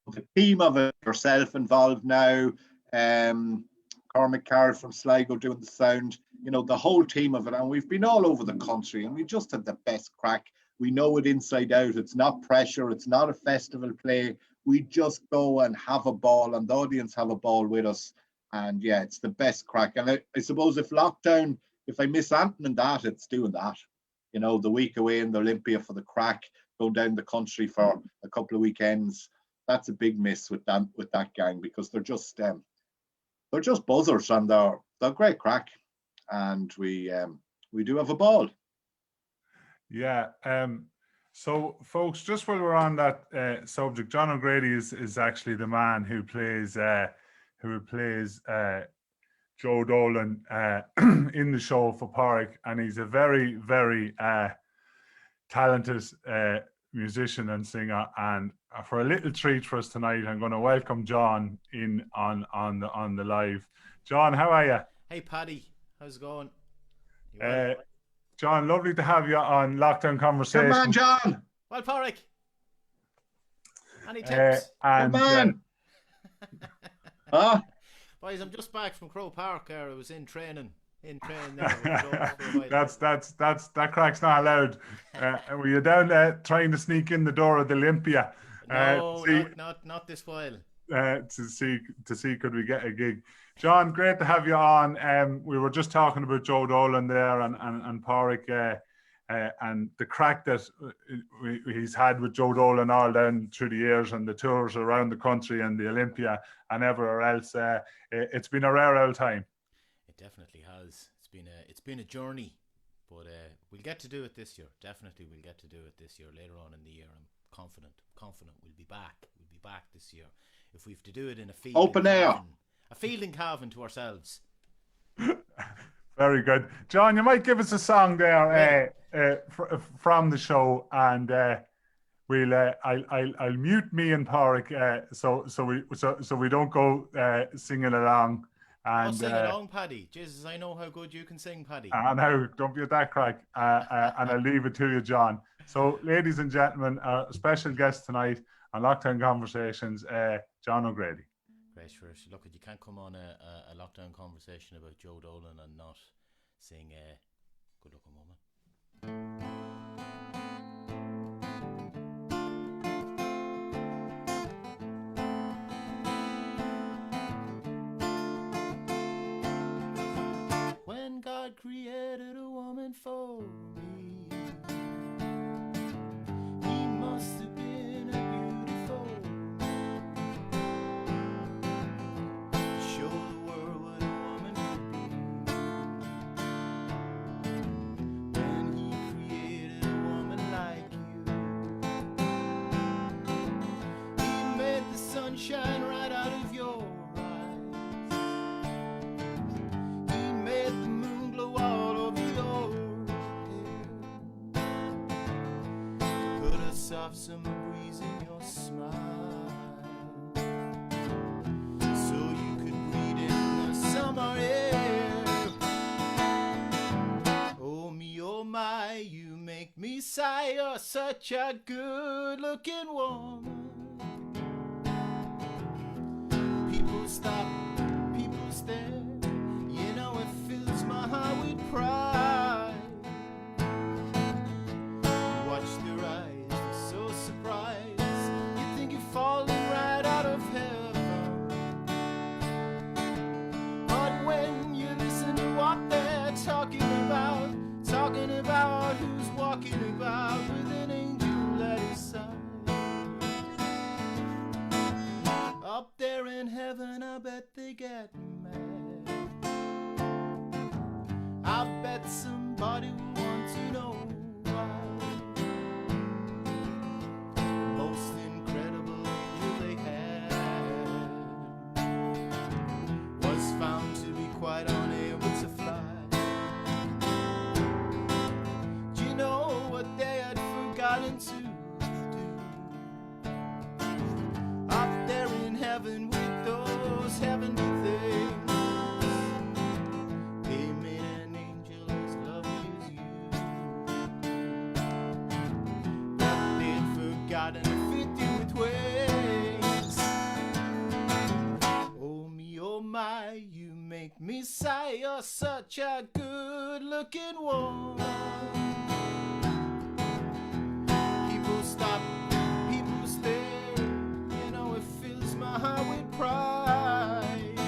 B: The team of it, yourself involved now, Cormac Carr from Sligo doing the sound, the whole team of it. And we've been all over the country, and we just had the best crack. We know it inside out. It's not pressure. It's not a festival play. We just go and have a ball, and the audience have a ball with us. And yeah, it's the best crack. And I suppose if I miss anything in that, it's doing that. The week away in the Olympia for the crack, going down the country for a couple of weekends, that's a big miss with that gang, because they're just buzzers, and they're great crack, and we do have a ball.
A: Yeah. So, folks, just while we're on that subject, John O'Grady is actually the man who plays Joe Dolan in the show for Pádraig, and he's a very, very talented musician and singer. And for a little treat for us tonight, I'm going to welcome John in on the live. John, how are you?
C: Hey Paddy, how's it going?
A: John, lovely to have you on Lockdown Conversation.
B: Come on, John.
C: Well, Pádraig, any tips?
B: Come on.
C: Boys, I'm just back from Crow Park. I was in training there.
A: That crack's not allowed. Were you down there trying to sneak in the door of the Olympia?
C: No, not this while.
A: To see could we get a gig. John, great to have you on. We were just talking about Joe Dolan there and Pádraig, and the crack that he's had with Joe Dolan all down through the years, and the tours around the country and the Olympia and everywhere else. It's been a rare old time.
C: It definitely has. It's been a journey, but we'll get to do it this year. Definitely, we'll get to do it this year. Later on in the year, I'm confident we'll be back. We'll be back this year. If we have to do it in a field
B: open air,
C: a fielding cabin to ourselves.
A: Very good. John, you might give us a song there from the show, and I'll mute me and Porrick so we don't go singing along. And
C: sing along, Paddy. Jesus, I know how good you can sing, Paddy.
A: now don't be at that crack. And I'll leave it to you, John. So, ladies and gentlemen, our special guest tonight on Lockdown Conversations, John O'Grady.
C: Great, sure. Look, you can't come on a lockdown conversation about Joe Dolan and not sing Good Looking Woman. When God created a woman for me, He must have been a beautiful show the world what a woman could be. When He created a woman like you, He made the sun shine right out of your eyes. He made the moon glow all over your hair. He put a soft summer breeze in your smile, so you could breathe in the summer air. Oh me, oh my, you make me sigh. You're such a good-looking woman. People stop, people stare. You know it fills my heart with pride. Watch their eyes, they're so surprised. You think you're falling right out of heaven, but when you listen to what they're talking about who's walking about with an angel at his side. Up there in heaven, I bet they get mad. I bet somebody will want to know why. Most incredible angel they had was found to be quite unable to fly. Do you know what they had forgotten to do? Up there in heaven with those heavenly things, they made an angel as lovely as you. But they'd forgotten to fit you with wings. Oh me, oh my, you make me sigh. You're such a good-looking woman. People stop, people stare. You know it fills my heart with pride.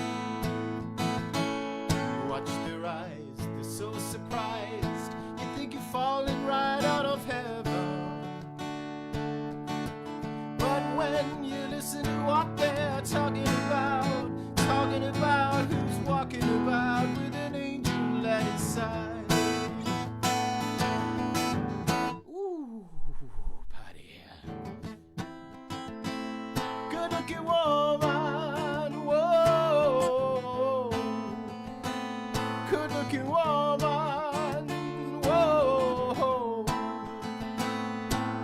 C: Watch their eyes, they're so surprised. You think you're falling right out of heaven, but when you listen to what they're talking about who's walking about with an angel at his side. Ooh, Paddy. Good looking woman, whoa. Good looking woman, whoa.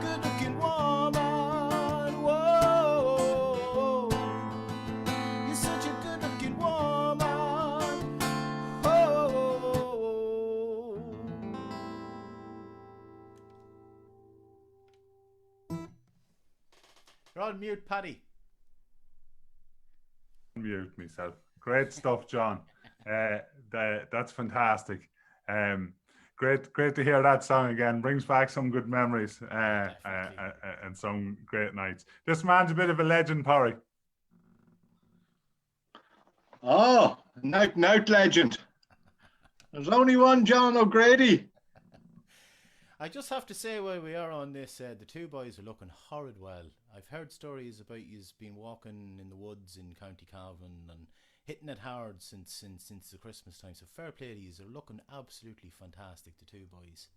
C: Good looking woman, whoa. You're such a good looking woman, oh. You're on mute, Paddy.
A: Mute myself. Great stuff, John. That's fantastic. Great to hear that song again. Brings back some good memories and some great nights. This man's a bit of a legend, Porrick.
B: Oh, night legend. There's only one John O'Grady.
C: I just have to say, while we are on this, the two boys are looking horrid well. I've heard stories about you's been walking in the woods in County Cavan and hitting it hard since the Christmas time. So fair play to you. They're looking absolutely fantastic, the two boys.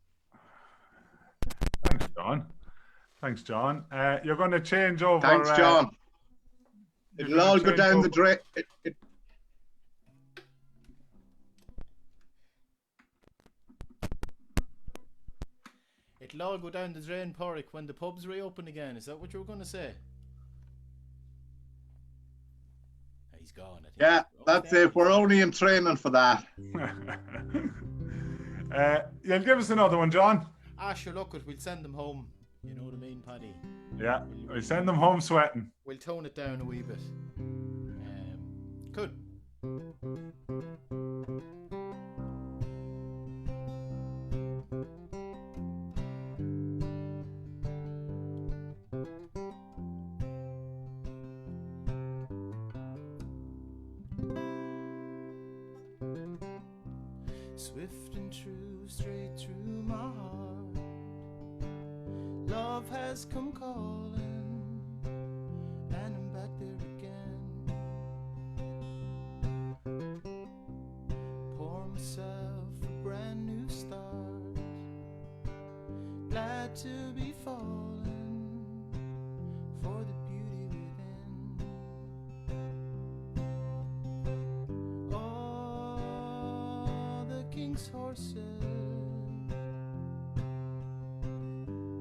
A: Thanks, John. You're going to change over.
B: Thanks, John. It'll all go down the drain.
C: it'll all go down the drain, Porrick, when the pubs reopen again. Is that what you were going to say? He's gone, I think.
B: Yeah, that's it. We're only in training for that.
A: You'll give us another one, John.
C: Sure, look it. We'll send them home. You know what I mean, Paddy?
A: Yeah, we'll send them home sweating.
C: We'll tone it down a wee bit. Good. Swift and true, straight through my heart. Love has come calling, and I'm back there again. Pour myself a brand new start. Glad to be falling for the beauty within. All the king's horses,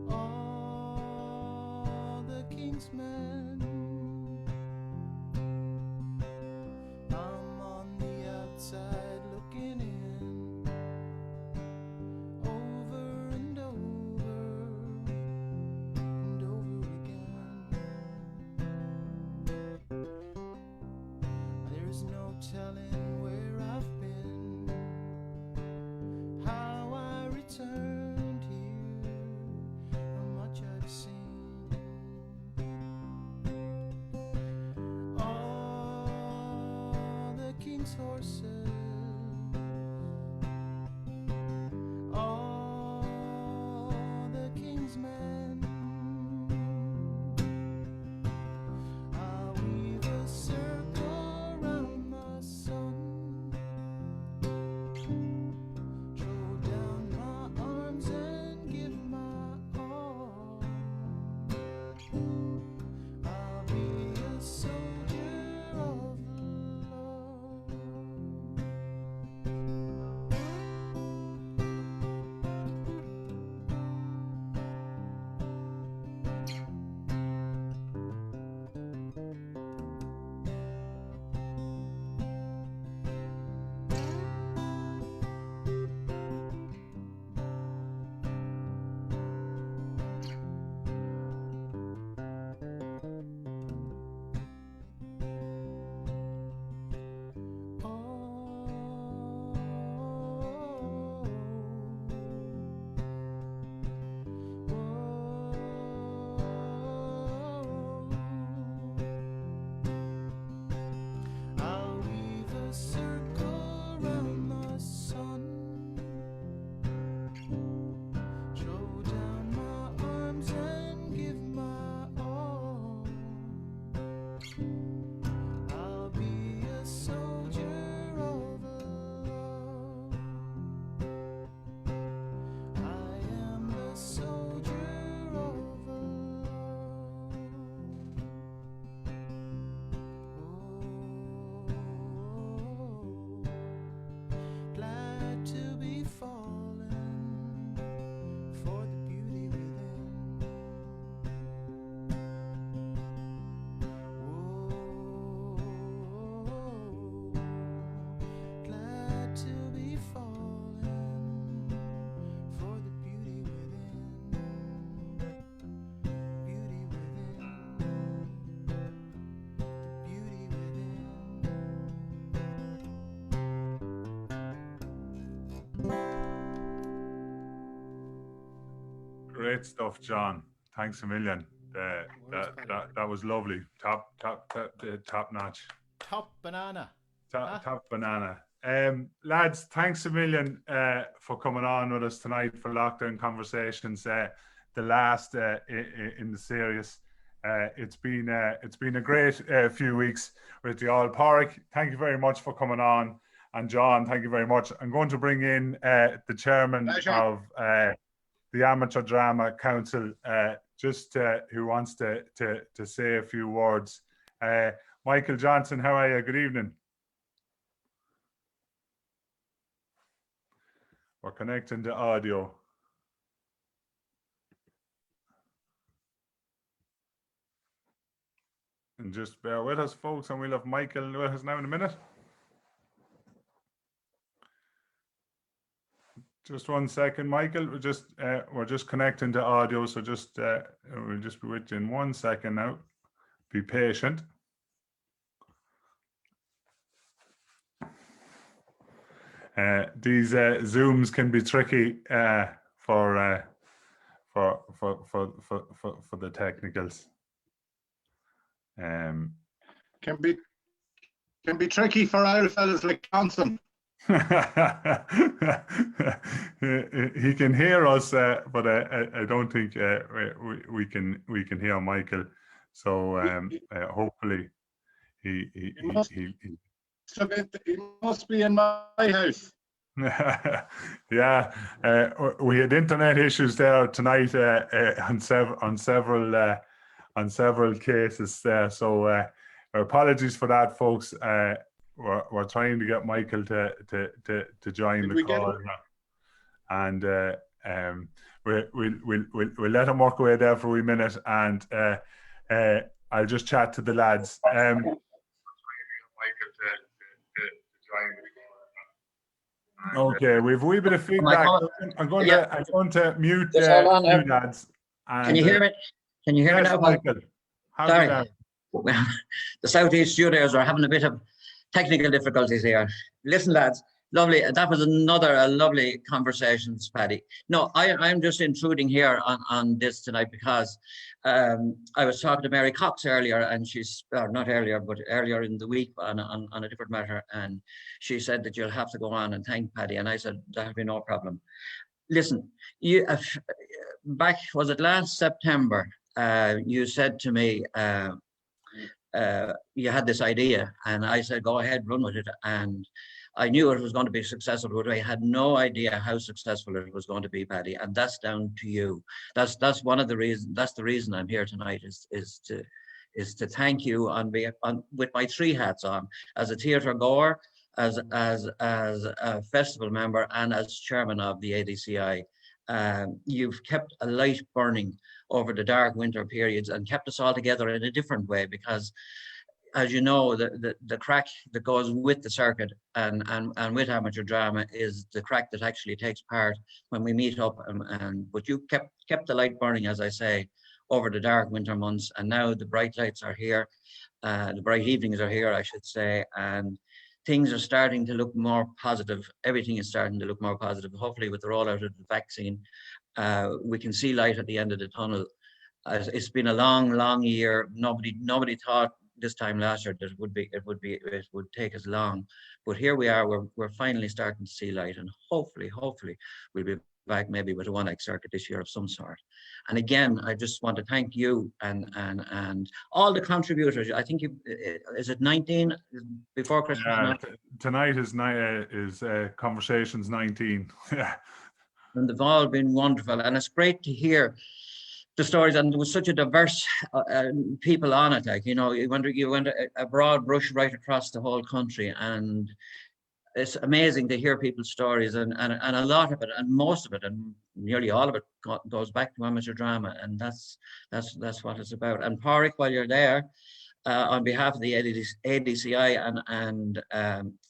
C: all the king's men. I'm on the outside looking in, over and over and over again. There's no telling where I've been, how I returned here, how much I've seen. All the king's horses, all the king's men. I'll weave a circle round the sun, throw down my arms and give my all. I'll be a soldier of love. I'll weave a circle round the sun, throw down my arms and give my all. I'll be a soldier of love. I am the soldier of love. Glad to be falling for the beauty within. Glad to be falling for the beauty within. Beauty within. The beauty within.
A: Great stuff, John. Thanks a million. That was lovely. Top notch.
C: Top banana.
A: Top banana. Lads, thanks a million for coming on with us tonight for Lockdown Conversations, the last in the series. It's been a great few weeks with you all. Porrick, thank you very much for coming on. And John, thank you very much. I'm going to bring in the chairman of the Amateur Drama Council, who wants to say a few words. Michael Johnson, how are you? Good evening. We're connecting to audio. And just bear with us, folks, and we'll have Michael with us now in a minute. Just 1 second, Michael. We're just connecting to audio, so just we'll just be with you in 1 second now. Be patient. These Zooms can be tricky for the technicals.
B: Can be tricky for our fellas like Johnson.
A: He can hear us, but I don't think we can hear Michael. So hopefully he
B: must be in my house.
A: Yeah, we had internet issues there tonight on several cases there. So apologies for that, folks. We're trying to get Michael to join the call, and we'll let him work away there for a wee minute, and I'll just chat to the lads. Okay, we've a wee bit of feedback. I'm going to mute you lads. And,
D: can you hear me? Can you hear me now,
A: Michael?
D: Sorry. The Southeast studios are having a bit of technical difficulties here. Listen, lads, lovely. That was another lovely conversation, Paddy. No, I'm just intruding here on this tonight because I was talking to Mary Cox earlier, and she's not earlier, but earlier in the week on a different matter, and she said that you'll have to go on and thank Paddy, and I said that'll be no problem. Listen, you back, was it last September? You said to me. You had this idea, and I said, go ahead, run with it. And I knew it was going to be successful, but I had no idea how successful it was going to be, Paddy. And that's down to you. That's one of the reasons. That's the reason I'm here tonight is to thank you with my three hats on, as a theatre goer, as a festival member, and as chairman of the ADCI. You've kept a light burning over the dark winter periods and kept us all together in a different way, because as you know, the crack that goes with the circuit and with amateur drama is the crack that actually takes part when we meet up, but you kept the light burning, as I say, over the dark winter months, and now the bright lights are here, the bright evenings are here, I should say, and things are starting to look more positive. Everything is starting to look more positive. Hopefully with the rollout of the vaccine, we can see light at the end of the tunnel. It's been a long year. Nobody thought this time last year that it would take as long, but here we are. We're finally starting to see light, and hopefully we'll be back maybe with a one-act circuit this year of some sort. And again, I just want to thank you and all the contributors. I think is it 19 before Christmas?
A: Tonight is Conversations 19.
D: And they've all been wonderful, and it's great to hear the stories, and there was such a diverse people on it. Like, you went a broad brush right across the whole country, and it's amazing to hear people's stories, and a lot of it, and most of it, and nearly all of it goes back to amateur drama, and that's what it's about. And Pádraig, while you're there, on behalf of the ADCI, and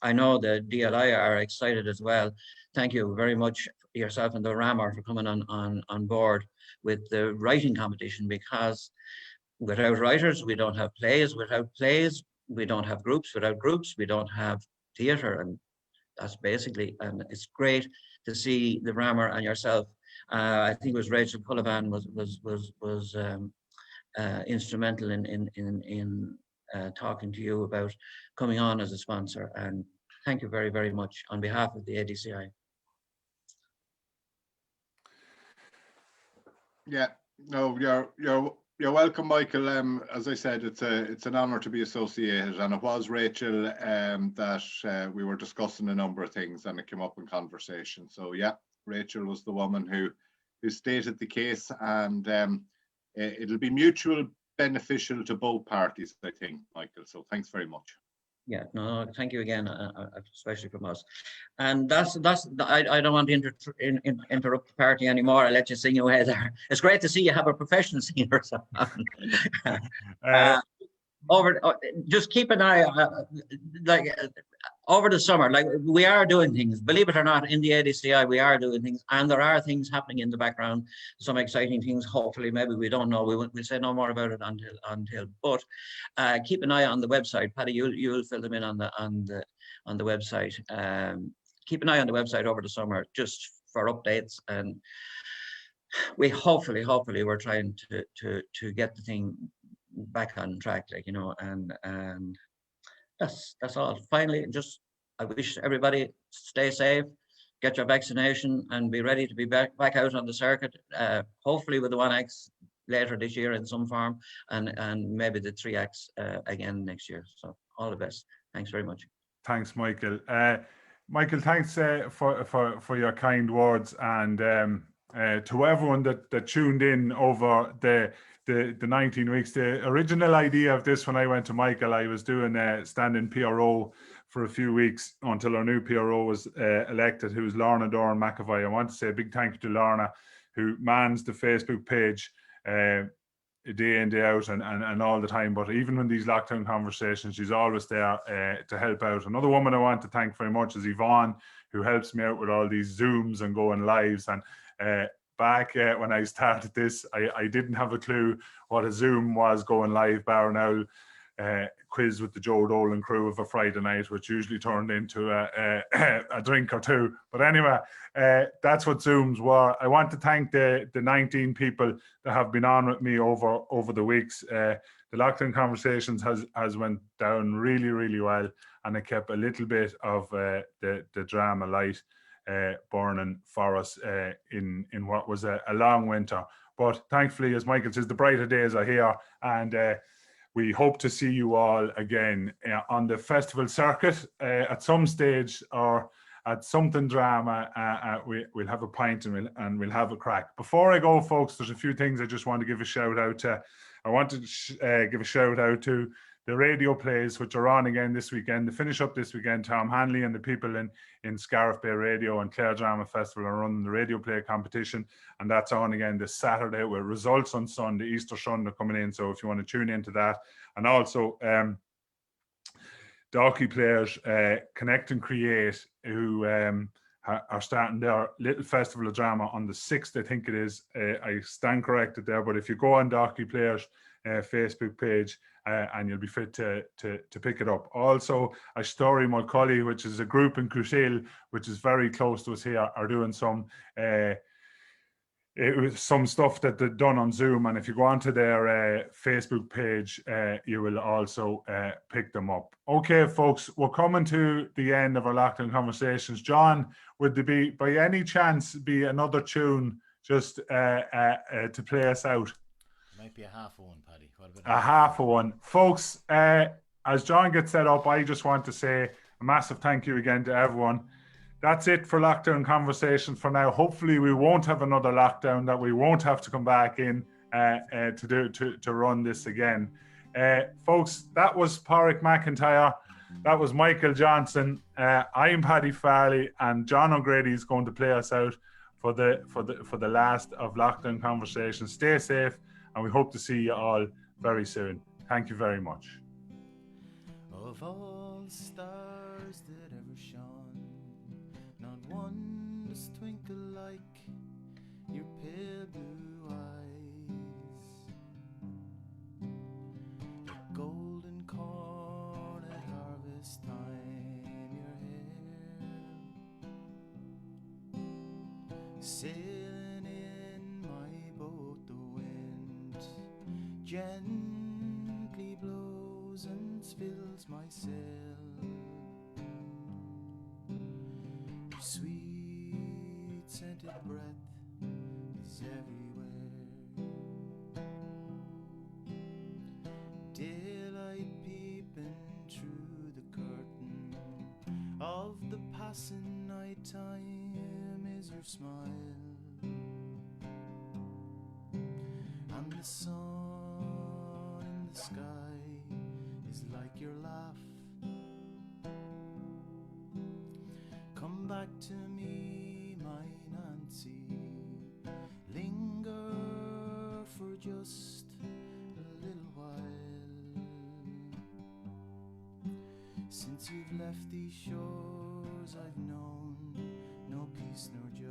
D: I know the DLI are excited as well. Thank you very much, yourself and the Rammer, for coming on board with the writing competition, because without writers, we don't have plays. Without plays, we don't have groups. Without groups, we don't have theatre, and that's basically. And it's great to see the Rammer and yourself. I think it was Rachel Cullivan was instrumental in talking to you about coming on as a sponsor. And thank you very much on behalf of the ADCI.
B: Yeah, no, you're welcome, Michael. As I said, it's an honour to be associated, and it was Rachel that we were discussing a number of things, and it came up in conversation. So yeah, Rachel was the woman who stated the case, and it'll be mutual beneficial to both parties, I think, Michael. So thanks very much.
D: Yeah, no, thank you again, especially from us. And that's I don't want to interrupt the party anymore. I'll let you sing away there. It's great to see you have a professional singer. just keep an eye like over the summer. Like we are doing things, believe it or not, in the ADCI we are doing things, and there are things happening in the background, some exciting things. Hopefully, maybe we don't know. We'll say no more about it until. But keep an eye on the website, Paddy. You'll fill them in on the website. Keep an eye on the website over the summer just for updates, and we hopefully we're trying to get the thing back on track, like, you know, and that's all. Finally, just I wish everybody stay safe, get your vaccination, and be ready to be back out on the circuit. Hopefully with the 1X later this year in some form, and maybe the 3X again next year. So all the best. Thanks very much.
A: Thanks, Michael. Michael, thanks for your kind words, and to everyone that tuned in over the 19 weeks. The original idea of this, when I went to Michael, I was doing a stand-in PRO for a few weeks until our new PRO was elected, who was Lorna Doran McAvoy. I want to say a big thank you to Lorna, who mans the Facebook page day in, day out, and all the time. But even when these lockdown conversations, she's always there to help out. Another woman I want to thank very much is Yvonne, who helps me out with all these Zooms and going lives. And back when I started this, I didn't have a clue what a Zoom was going live, bar now quiz with the Joe Dolan crew of a Friday night, which usually turned into a drink or two. But anyway, that's what Zooms were. I want to thank the 19 people that have been on with me over the weeks. The lockdown conversations has went down really, really well, and it kept a little bit of the drama light burning for us in what was a long winter. But thankfully, as Michael says, the brighter days are here, and we hope to see you all again on the festival circuit at some stage, or at something drama. We'll have a pint and we'll have a crack. Before I go, folks, there's a few things I just want to give a shout out to. I want to give a shout out to the radio plays, which are on again this weekend. To finish up this weekend, Tom Hanley and the people in Scariff Bay Radio and Clare Drama Festival are running the radio play competition, and that's on again this Saturday with results on Sunday, Easter Sunday coming in. So if you want to tune into that, and also the hockey players Connect and Create, who are starting their little festival of drama on the 6th, I think it is. I stand corrected there, but if you go on the hockey players Facebook page, and you'll be fit to pick it up. Also, a story Mulcully, which is a group in Crucial, which is very close to us here, are doing some stuff that they've done on Zoom. And if you go onto their Facebook page, you will also pick them up. Okay, folks, we're coming to the end of our lockdown conversations. John, would there be, by any chance, be another tune just to play us out?
C: Might be a half of one, Paddy. What about
A: a half of one? Folks, as John gets set up, I just want to say a massive thank you again to everyone. That's it for lockdown conversations for now. Hopefully we won't have another lockdown, that we won't have to come back in to run this again. Folks, that was Pádraig McIntyre. That was Michael Johnson. I'm Paddy Farley, and John O'Grady is going to play us out for the last of lockdown conversations. Stay safe, and we hope to see you all very soon. Thank you very much.
C: Of all the stars that ever shone, not one does twinkle like your pale blue eyes. The golden corn at harvest time, your hair sailing in my boat, the wind gently blows and fills my sail. Your sweet scented breath is everywhere. Daylight peeping through the curtain of the passing night time is your smile, and the sun in the sky is like your laugh. Come back to me, my Nancy, linger for just a little while.
E: Since you've left these shores, I've known no peace nor joy.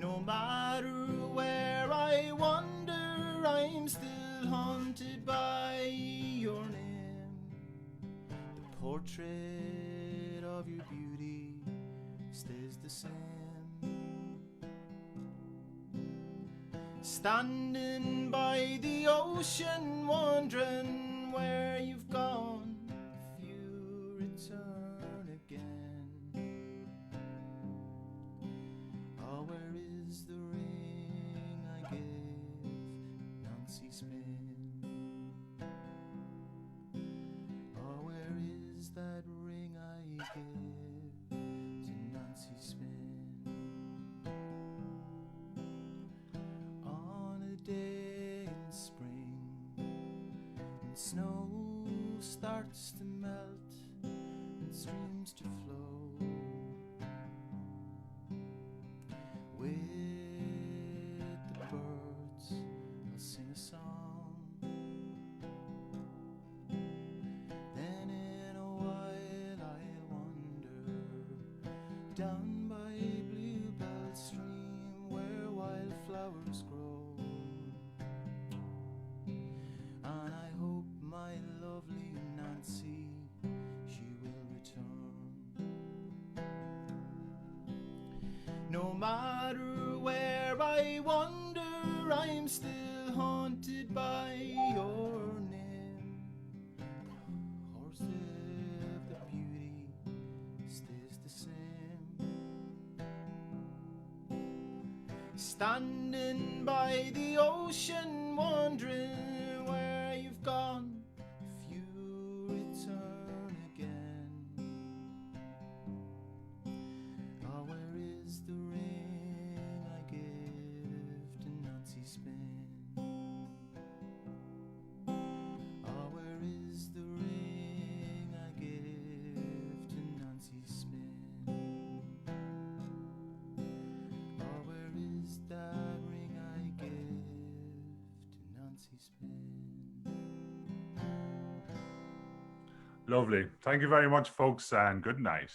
E: No matter where I wander, I'm still haunted by your name. The portrait of your beauty stays the same. Standing by the ocean, wondering where you've gone, if you return again. Oh, where is the ring I gave Nancy Spin? Oh, where is that ring I gave to Nancy Spin? On a day in spring, and snow starts to melt and streams to flow, with the birds I'll sing a song. Then in a while I'll wander down by Bluebell Stream, where wildflowers grow, and I hope my lovely Nancy, she will return. No matter where I wander, I'm still haunted by your name. Horsed the beauty stays the same. Standing by the ocean, wondering where you've gone, if you return again. Oh, where is the ring I gave to Nancy Spin? Oh, where is the ring I gave to Nancy Spin? Oh, where is that ring I gave to Nancy Spin?
A: Lovely. Thank you very much, folks, and good night.